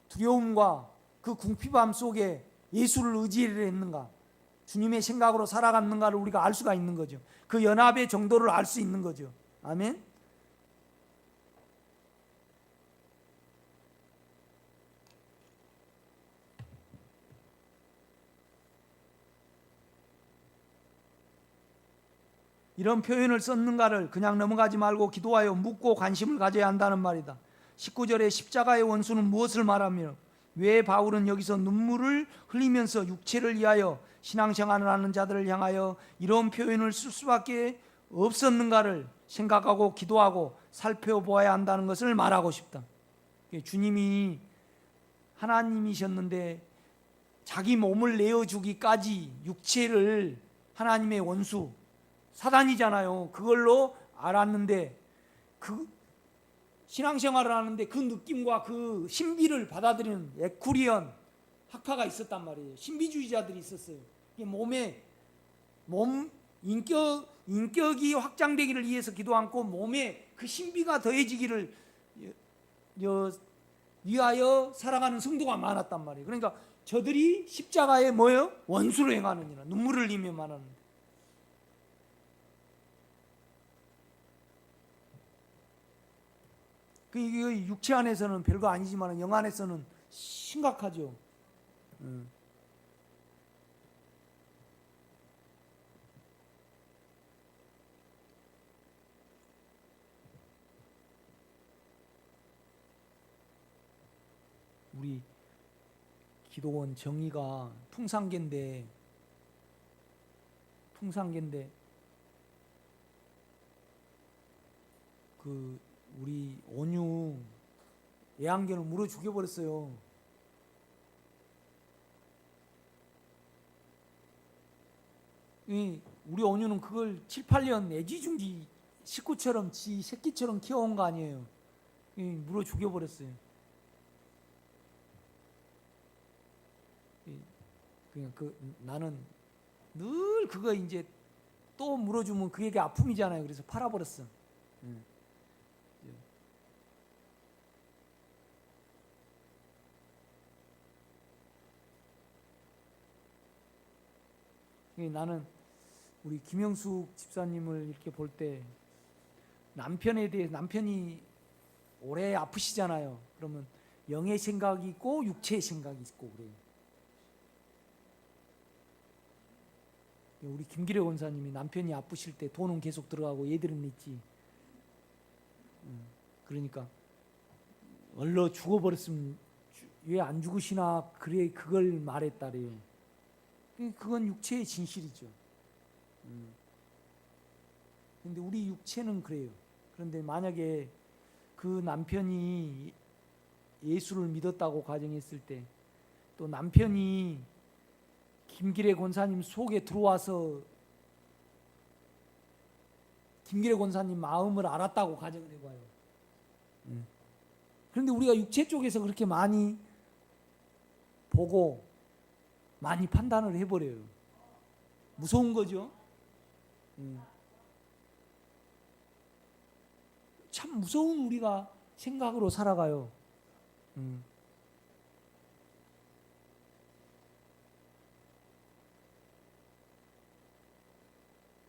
Speaker 1: 두려움과 그 궁핍함 속에 예수를 의지를 했는가, 주님의 생각으로 살아갔는가를 우리가 알 수가 있는 거죠. 그 연합의 정도를 알 수 있는 거죠. 아멘. 이런 표현을 썼는가를 그냥 넘어가지 말고 기도하여 묻고 관심을 가져야 한다는 말이다. 19절에 십자가의 원수는 무엇을 말하며 왜 바울은 여기서 눈물을 흘리면서 육체를 위하여 신앙생활을 하는 자들을 향하여 이런 표현을 쓸 수밖에 없었는가를 생각하고 기도하고 살펴보아야 한다는 것을 말하고 싶다. 주님이 하나님이셨는데 자기 몸을 내어주기까지 육체를 하나님의 원수 사단이잖아요. 그걸로 알았는데 그 신앙생활을 하는데 그 느낌과 그 신비를 받아들이는 에쿠리언 학파가 있었단 말이에요. 신비주의자들이 있었어요. 몸 인격이 확장되기를 위해서 기도 않고 몸에 그 신비가 더해지기를 위하여 살아가는 성도가 많았단 말이에요. 그러니까 저들이 십자가에 뭐예요? 원수로 행하느니라. 눈물을 흘리며 말하는. 이게 육체 안에서는 별거 아니지만 영 안에서는 심각하죠. 우리 기도원 정의가 풍산계인데 그 우리 온유 애완견을 물어 죽여버렸어요. 우리 온유는 그걸 7, 8년 애지중지 식구처럼 지 새끼처럼 키워온 거 아니에요. 물어 죽여버렸어요. 나는 늘 그거 이제 또 물어주면 그게 아픔이잖아요. 그래서 팔아버렸어. 나는 우리 김영숙 집사님을 이렇게 볼 때 남편에 대해 남편이 오래 아프시잖아요. 그러면 영의 생각이 있고 육체의 생각이 있고 그래요. 우리 김기래 원사님이 남편이 아프실 때 돈은 계속 들어가고 얘들은 있지. 그러니까 얼러 죽어버렸으면 왜 안 죽으시나 그래 그걸 말했다래요. 그건 육체의 진실이죠. 근데 우리 육체는 그래요. 그런데 만약에 그 남편이 예수를 믿었다고 가정했을 때, 또 남편이 김기래 권사님 속에 들어와서 김기래 권사님 마음을 알았다고 가정을 해봐요. 그런데 우리가 육체 쪽에서 그렇게 많이 보고 많이 판단을 해버려요. 무서운 거죠. 참 무서운 우리가 생각으로 살아가요.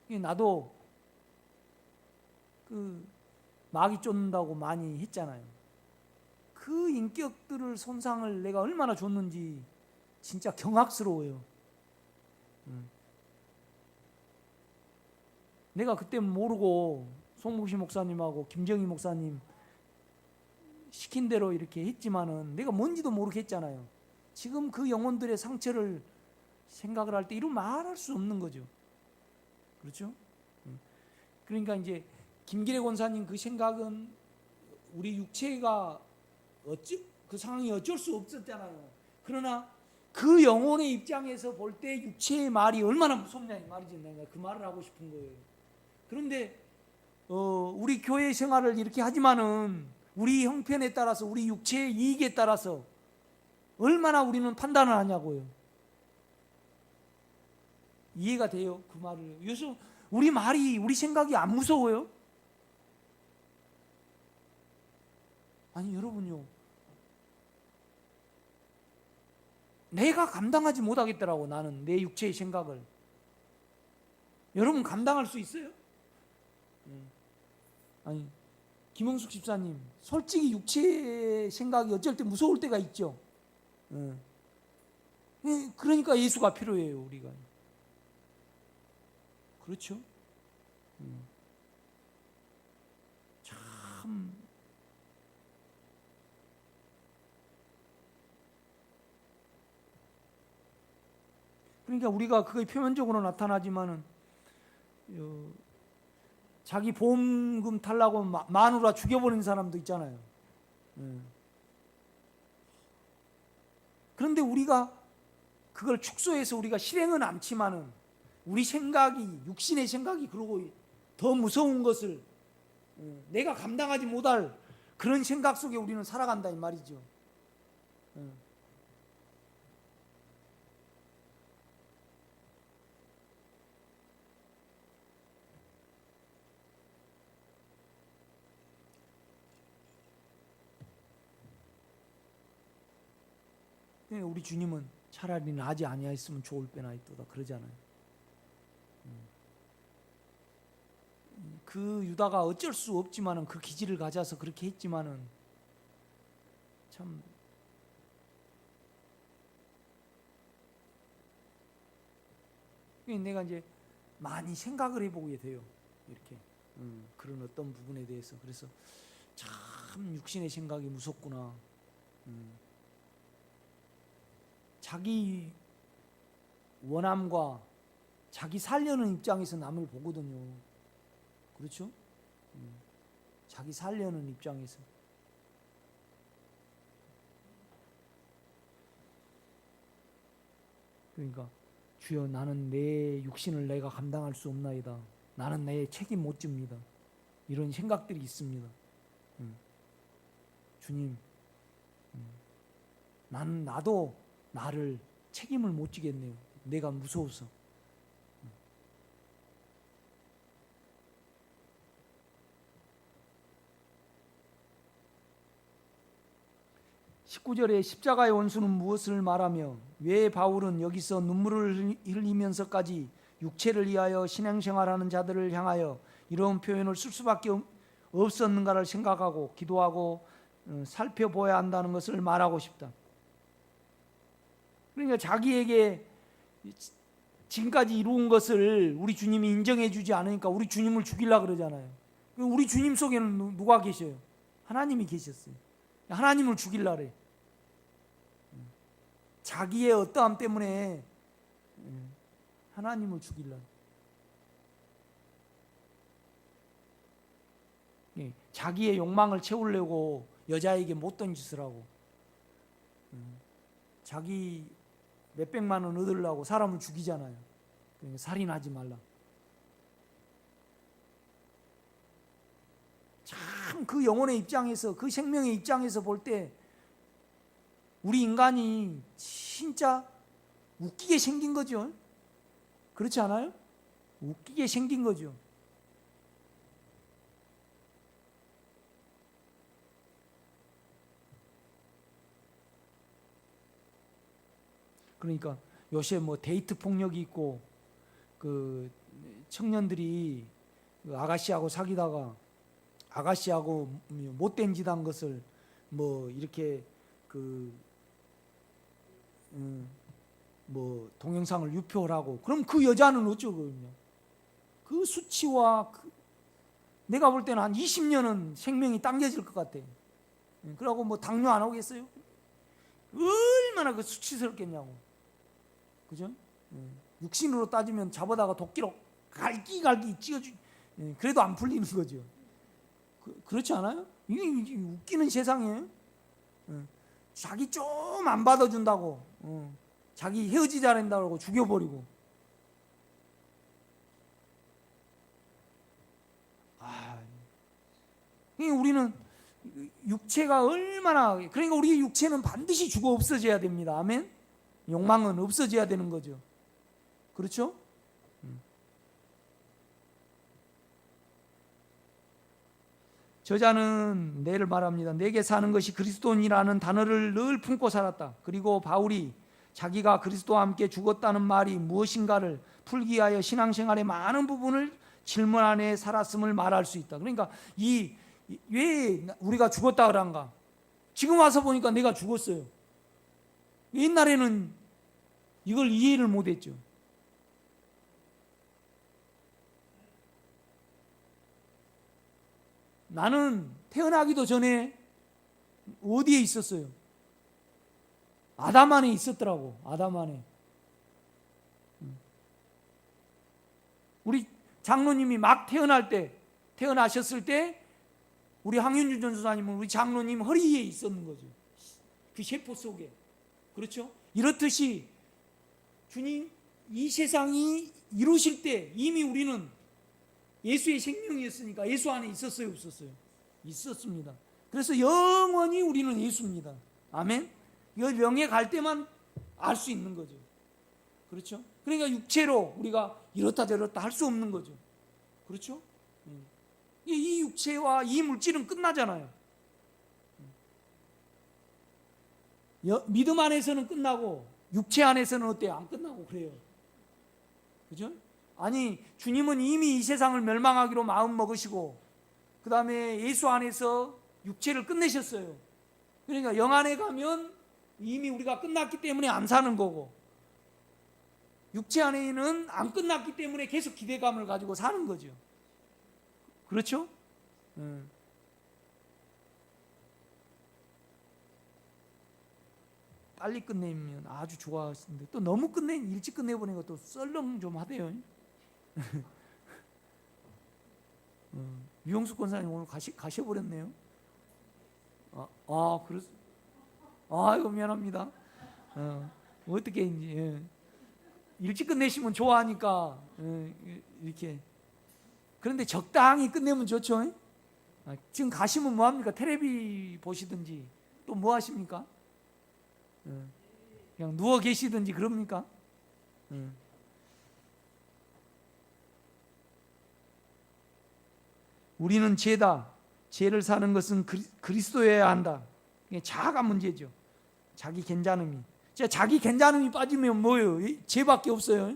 Speaker 1: 나도 그 마귀 쫓는다고 많이 했잖아요. 그 인격들을 손상을 내가 얼마나 줬는지 진짜 경악스러워요. 내가 그때 모르고 송목시 목사님하고 김정희 목사님 시킨 대로 이렇게 했지만은 내가 뭔지도 모르게 했잖아요. 지금 그 영혼들의 상처를 생각을 할 때 이루 말할 수 없는 거죠. 그렇죠? 그러니까 이제 김기래 권사님 그 생각은 우리 육체가 그 상황이 어쩔 수 없었잖아요. 그러나 그 영혼의 입장에서 볼 때 육체의 말이 얼마나 무섭냐 이 말이지. 내가 그 말을 하고 싶은 거예요. 그런데 우리 교회 생활을 이렇게 하지만은 우리 형편에 따라서 우리 육체의 이익에 따라서 얼마나 우리는 판단을 하냐고요. 이해가 돼요? 그 말을. 그래서 우리 말이 우리 생각이 안 무서워요? 아니 여러분요, 내가 감당하지 못하겠더라고. 나는 내 육체의 생각을. 여러분 감당할 수 있어요? 아니 김영숙 집사님, 솔직히 육체의 생각이 어쩔 때 무서울 때가 있죠. 그러니까 예수가 필요해요. 우리가. 그렇죠? 참 그러니까 우리가 그게 표면적으로 나타나지만은 자기 보험금 탈라고 마누라 죽여버리는 사람도 있잖아요. 그런데 우리가 그걸 축소해서 우리가 실행은 않지만은 우리 생각이, 육신의 생각이 그러고 더 무서운 것을 내가 감당하지 못할 그런 생각 속에 우리는 살아간다 이 말이죠. '예, 우리 주님은 차라리 나지 아니하였으면 좋을 뻔하였도다 그러잖아요. 그 유다가 어쩔 수 없지만은 그 기질을 가져서 그렇게 했지만은 참 내가 이제 많이 생각을 해보게 돼요. 이렇게 그런 어떤 부분에 대해서. 그래서 참 육신의 생각이 무섭구나. 자기 원함과 자기 살려는 입장에서 남을 보거든요. 그렇죠? 자기 살려는 입장에서. 그러니까 주여, 나는 내 육신을 내가 감당할 수 없나이다. 나는 내 책임 못 집니다. 이런 생각들이 있습니다. 주님, 나도 나를 책임을 못 지겠네요. 내가 무서워서. 19절에 십자가의 원수는 무엇을 말하며 왜 바울은 여기서 눈물을 흘리면서까지 육체를 위하여 신앙생활하는 자들을 향하여 이런 표현을 쓸 수밖에 없었는가를 생각하고 기도하고 살펴보아야 한다는 것을 말하고 싶다. 그러니까 자기에게 지금까지 이루은 것을 우리 주님이 인정해 주지 않으니까 우리 주님을 죽이려고 그러잖아요. 우리 주님 속에는 누가 계셔요? 하나님이 계셨어요. 하나님을 죽이려고 그래. 자기의 어떠함 때문에 하나님을 죽이려고. 자기의 욕망을 채우려고 여자에게 못된 짓을 하고, 자기 몇백만 원 얻으려고 사람을 죽이잖아요. 그러니까 살인하지 말라. 참 그 영혼의 입장에서, 그 생명의 입장에서 볼 때 우리 인간이 진짜 웃기게 생긴 거죠. 그렇지 않아요? 웃기게 생긴 거죠. 그러니까 요새 뭐 데이트 폭력이 있고, 그 청년들이 그 아가씨하고 사귀다가 아가씨하고 못된 짓 한 것을 뭐 이렇게 뭐 동영상을 유포를 하고, 그럼 그 여자는 어쩌거든요. 그 수치와 내가 볼 때는 한 20년은 생명이 당겨질 것 같아요. 그러고 뭐 당뇨 안 오겠어요? 얼마나 그 수치스럽겠냐고. 그죠? 육신으로 따지면 잡아다가 도끼로 갈기갈기 찢어주, 그래도 안 풀리는 거죠. 그렇지 않아요? 이게 웃기는 세상이에요. 자기 좀 안 받아준다고, 자기 헤어지자랜다고 죽여버리고. 우리는 육체가 얼마나, 그러니까 우리 육체는 반드시 죽어 없어져야 됩니다. 아멘. 욕망은 없어져야 되는 거죠. 그렇죠? 저자는 내를 말합니다. 내게 사는 것이 그리스도인이라는 단어를 늘 품고 살았다. 그리고 바울이 자기가 그리스도와 함께 죽었다는 말이 무엇인가를 풀기 위하여 신앙생활의 많은 부분을 질문 안에 살았음을 말할 수 있다. 그러니까 왜 우리가 죽었다 그런가? 지금 와서 보니까 내가 죽었어요. 옛날에는 이걸 이해를 못했죠. 나는 태어나기도 전에 어디에 있었어요? 아담 안에 있었더라고. 아담 안에. 우리 장로님이 막 태어나셨을 때 우리 황윤주 전도사님은 우리 장로님 허리에 있었는 거죠. 그 세포 속에. 그렇죠? 이렇듯이 주님 이 세상이 이루실 때 이미 우리는 예수의 생명이었으니까 예수 안에 있었어요, 없었어요? 있었습니다. 그래서 영원히 우리는 예수입니다. 아멘. 이걸 영에 갈 때만 알 수 있는 거죠. 그렇죠? 그러니까 육체로 우리가 이렇다 저렇다 할 수 없는 거죠. 그렇죠? 이 육체와 이 물질은 끝나잖아요. 믿음 안에서는 끝나고 육체 안에서는 어때요? 안 끝나고 그래요. 그죠? 아니 주님은 이미 이 세상을 멸망하기로 마음 먹으시고 그 다음에 예수 안에서 육체를 끝내셨어요. 그러니까 영 안에 가면 이미 우리가 끝났기 때문에 안 사는 거고, 육체 안에는 안 끝났기 때문에 계속 기대감을 가지고 사는 거죠. 그렇죠? 빨리 끝내면 아주 좋아하시는데 또 너무 일찍 끝내보니까 또 썰렁 좀 하대요. 유영숙 권사님 오늘 가셔버렸네요. 그래서 이거 미안합니다. 어떻게 이제 일찍 끝내시면 좋아하니까 이렇게. 그런데 적당히 끝내면 좋죠. 지금 가시면 뭐 합니까? 텔레비 보시든지 또 뭐 하십니까? 그냥 누워 계시든지 그럽니까? 우리는 죄를 사는 것은 그리스도여야 한다. 자아가 문제죠. 자기 괜찮음이. 자기 괜찮음이 빠지면 뭐예요? 죄밖에 없어요.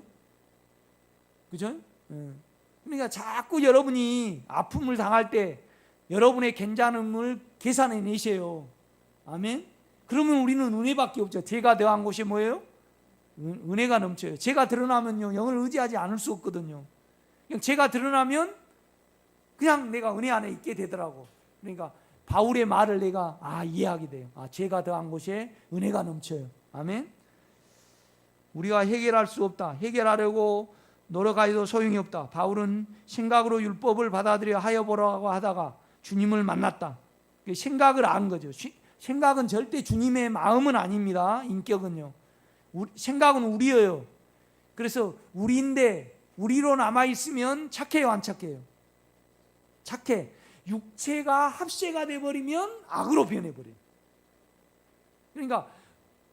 Speaker 1: 그죠? 그러니까 자꾸 여러분이 아픔을 당할 때 여러분의 괜찮음을 계산해 내세요. 아멘. 그러면 우리는 은혜밖에 없죠. 죄가 더한 곳이 뭐예요? 은혜가 넘쳐요. 죄가 드러나면요 영을 의지하지 않을 수 없거든요. 그냥 죄가 드러나면 그냥 내가 은혜 안에 있게 되더라고. 그러니까 바울의 말을 내가 이해하게 돼요. 죄가 더한 곳에 은혜가 넘쳐요. 아멘. 우리가 해결할 수 없다. 해결하려고 노력하여도 소용이 없다. 바울은 생각으로 율법을 받아들여 하여 보라고 하다가 주님을 만났다. 생각을 안 거죠. 생각은 절대 주님의 마음은 아닙니다. 인격은요. 생각은 우리예요. 그래서 우리인데 우리로 남아있으면 착해요, 안 착해요? 착해. 육체가 합세가 돼버리면 악으로 변해버려요. 그러니까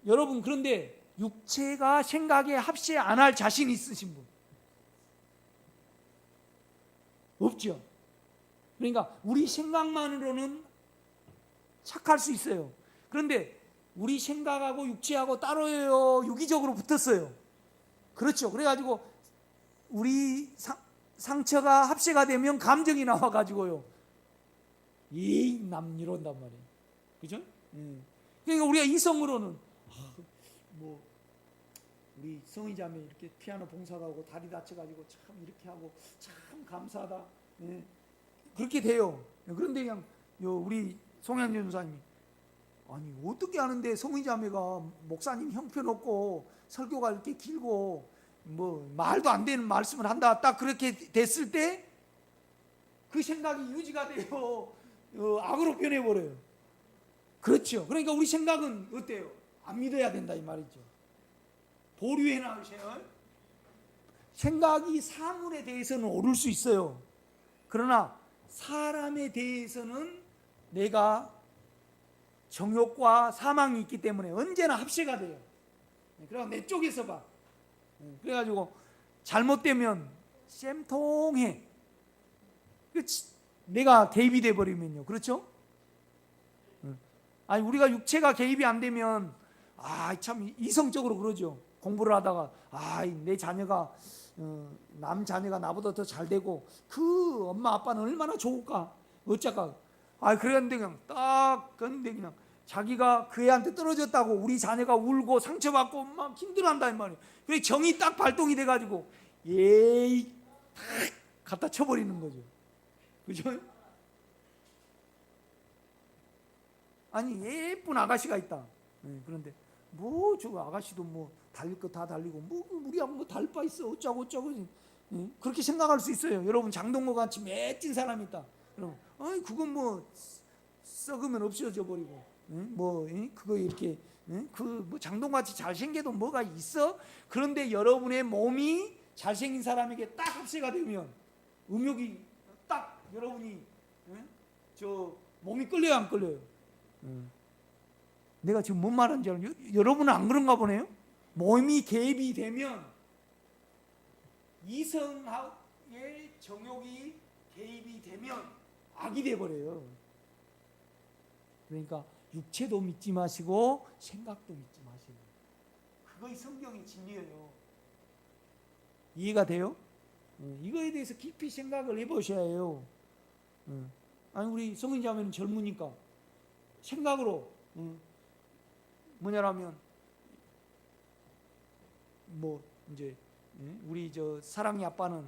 Speaker 1: 여러분, 그런데 육체가 생각에 합세 안 할 자신 있으신 분? 없죠. 그러니까 우리 생각만으로는 착할 수 있어요. 그런데 우리 생각하고 육체하고 따로예요, 유기적으로 붙었어요. 그렇죠. 그래가지고 우리 상처가 합세가 되면 감정이 나와가지고요, 남 이런단 말이에요. 그죠? 그러니까 우리가 이성으로는 뭐 우리 성의자매 이렇게 피아노 봉사하고 다리 다쳐가지고 참 이렇게 하고 참 감사하다, 그렇게 돼요. 그런데 그냥 우리 송양재 전사님이 아니 어떻게 하는데 성의자매가 목사님 형편없고 설교가 이렇게 길고 뭐 말도 안 되는 말씀을 한다, 딱 그렇게 됐을 때 그 생각이 유지가 돼요. 악으로 변해버려요. 그렇죠. 그러니까 우리 생각은 어때요? 안 믿어야 된다 이 말이죠. 보류해 나오세요. 생각이 사물에 대해서는 옳을 수 있어요. 그러나 사람에 대해서는 내가 정욕과 사망이 있기 때문에 언제나 합세가 돼요. 그래서 내 쪽에서 봐. 그래가지고 잘못되면 쌤통해. 내가 개입이 돼버리면요. 그렇죠? 아니 우리가 육체가 개입이 안 되면 참 이성적으로 그러죠. 공부를 하다가 내 자녀가 남 자녀가 나보다 더 잘 되고 그 엄마 아빠는 얼마나 좋을까 어쩔까. 그랬는데 그냥 딱 그런데 그냥 자기가 그 애한테 떨어졌다고 우리 자녀가 울고 상처받고 막 힘들어한다 이 말이에요. 그래 정이 딱 발동이 돼가지고 딱 갖다 쳐버리는 거죠. 그죠? 아니 예쁜 아가씨가 있다. 그런데 뭐 저 아가씨도 뭐 달릴 거 다 달리고 뭐 우리하고 뭐 달릴 바 있어 어쩌고 그렇게 생각할 수 있어요. 여러분 장동거 같이 멋진 사람이 있다. 여러분 그건 뭐 썩으면 없어져 버리고 그거 이렇게 그 뭐 장동같이 잘생겨도 뭐가 있어? 그런데 여러분의 몸이 잘생긴 사람에게 딱 합세가 되면 음욕이 딱 여러분이 저 몸이 끌려요 안 끌려요? 내가 지금 뭔 말하는지 알아요? 여러분은 안 그런가 보네요. 몸이 개입이 되면 이성의 정욕이 개입이 되면 악이 돼버려요. 그러니까 육체도 믿지 마시고 생각도 믿지 마시고, 그거이 성경의 진리예요. 이해가 돼요? 이거에 대해서 깊이 생각을 해보셔야 해요. 아니 우리 성인자매는 젊으니까 생각으로 뭐냐라면 뭐 이제 우리 저 사랑의 아빠는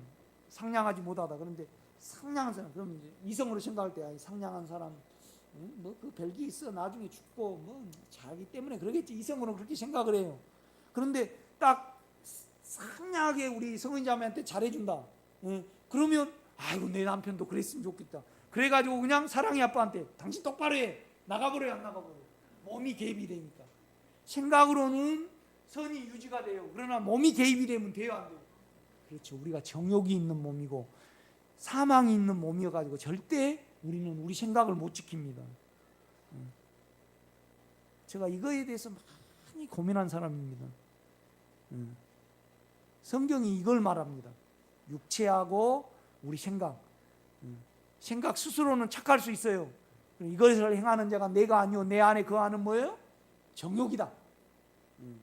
Speaker 1: 상냥하지 못하다. 그런데 상냥한 사람, 그럼 이제 이성으로 생각할 때 상냥한 사람 뭐 그 별게 있어 나중에 죽고 뭐 자기 때문에 그러겠지, 이성으로 그렇게 생각을 해요. 그런데 딱 상냥하게 우리 성인자매한테 잘해준다. 그러면 아이고 내 남편도 그랬으면 좋겠다. 그래가지고 그냥 사랑의 아빠한테 당신 똑바로 해, 나가버려요 안 나가버려요? 몸이 개입이 되니까. 생각으로는 선이 유지가 돼요. 그러나 몸이 개입이 되면 돼요 안 돼요? 그렇죠. 우리가 정욕이 있는 몸이고 사망이 있는 몸이어가지고 절대 우리는 우리 생각을 못 지킵니다. 제가 이거에 대해서 많이 고민한 사람입니다. 성경이 이걸 말합니다. 육체하고 우리 생각, 생각 스스로는 착할 수 있어요. 이것을 행하는 자가 내가 아니요 내 안에 거하는 뭐예요? 정욕이다.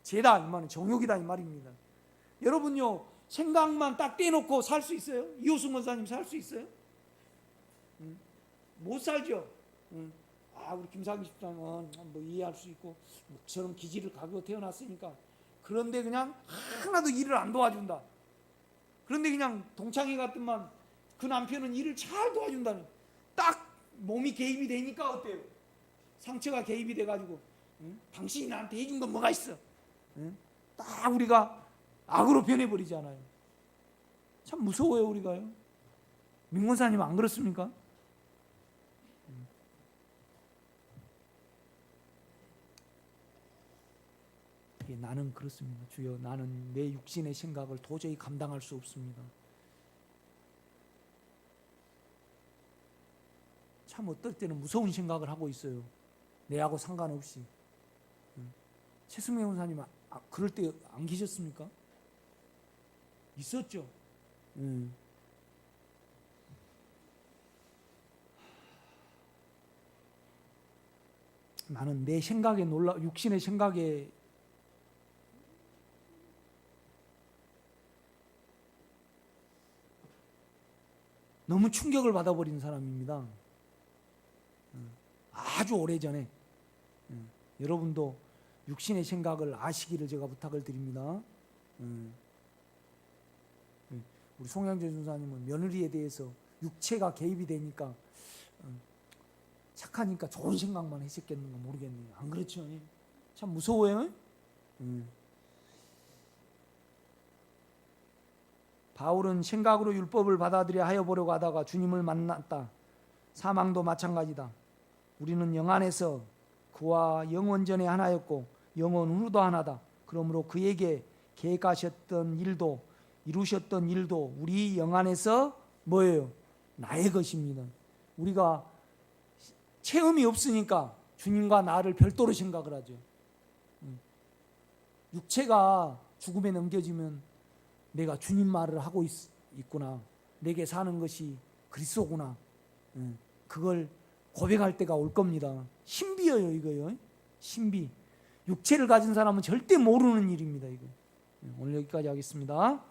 Speaker 1: 죄다 이 말은 정욕이다 이 말입니다. 여러분요 생각만 딱 떼놓고 살 수 있어요? 이호승 원사님 살 수 있어요? 못 살죠. 우리 김상기 집사는 뭐 이해할 수 있고 저런 기질을 가지고 태어났으니까. 그런데 그냥 하나도 일을 안 도와준다. 그런데 그냥 동창회 같더만 그 남편은 일을 잘 도와준다는. 딱 몸이 개입이 되니까 어때요? 상처가 개입이 돼가지고 당신이 나한테 해준 건 뭐가 있어? 딱 우리가 악으로 변해버리잖아요. 참 무서워요 우리가요. 민권사님 안 그렇습니까? 예, 나는 그렇습니다. 주여, 나는 내 육신의 생각을 도저히 감당할 수 없습니다. 참 어떨 때는 무서운 생각을 하고 있어요. 내하고 상관없이. 최승명 원사님 그럴 때 안 계셨습니까? 있었죠. 나는 내 생각에 육신의 생각에 너무 충격을 받아버린 사람입니다. 아주 오래전에. 여러분도 육신의 생각을 아시기를 제가 부탁을 드립니다. 우리 송영재 전사님은 며느리에 대해서 육체가 개입이 되니까 착하니까 좋은 생각만 했었겠는가 모르겠네요. 안 그렇죠? 참 무서워요. 바울은 생각으로 율법을 받아들여 하여 보려고 하다가 주님을 만났다. 사망도 마찬가지다. 우리는 영 안에서 그와 영원전에 하나였고 영원 후도 하나다. 그러므로 그에게 계획하셨던 일도 이루셨던 일도 우리 영 안에서 뭐예요? 나의 것입니다. 우리가 체험이 없으니까 주님과 나를 별도로 생각을 하죠. 육체가 죽음에 넘겨지면 내가 주님 말을 하고 있구나. 내게 사는 것이 그리스도구나. 그걸 고백할 때가 올 겁니다. 신비예요, 이거요. 신비. 육체를 가진 사람은 절대 모르는 일입니다, 이거. 오늘 여기까지 하겠습니다.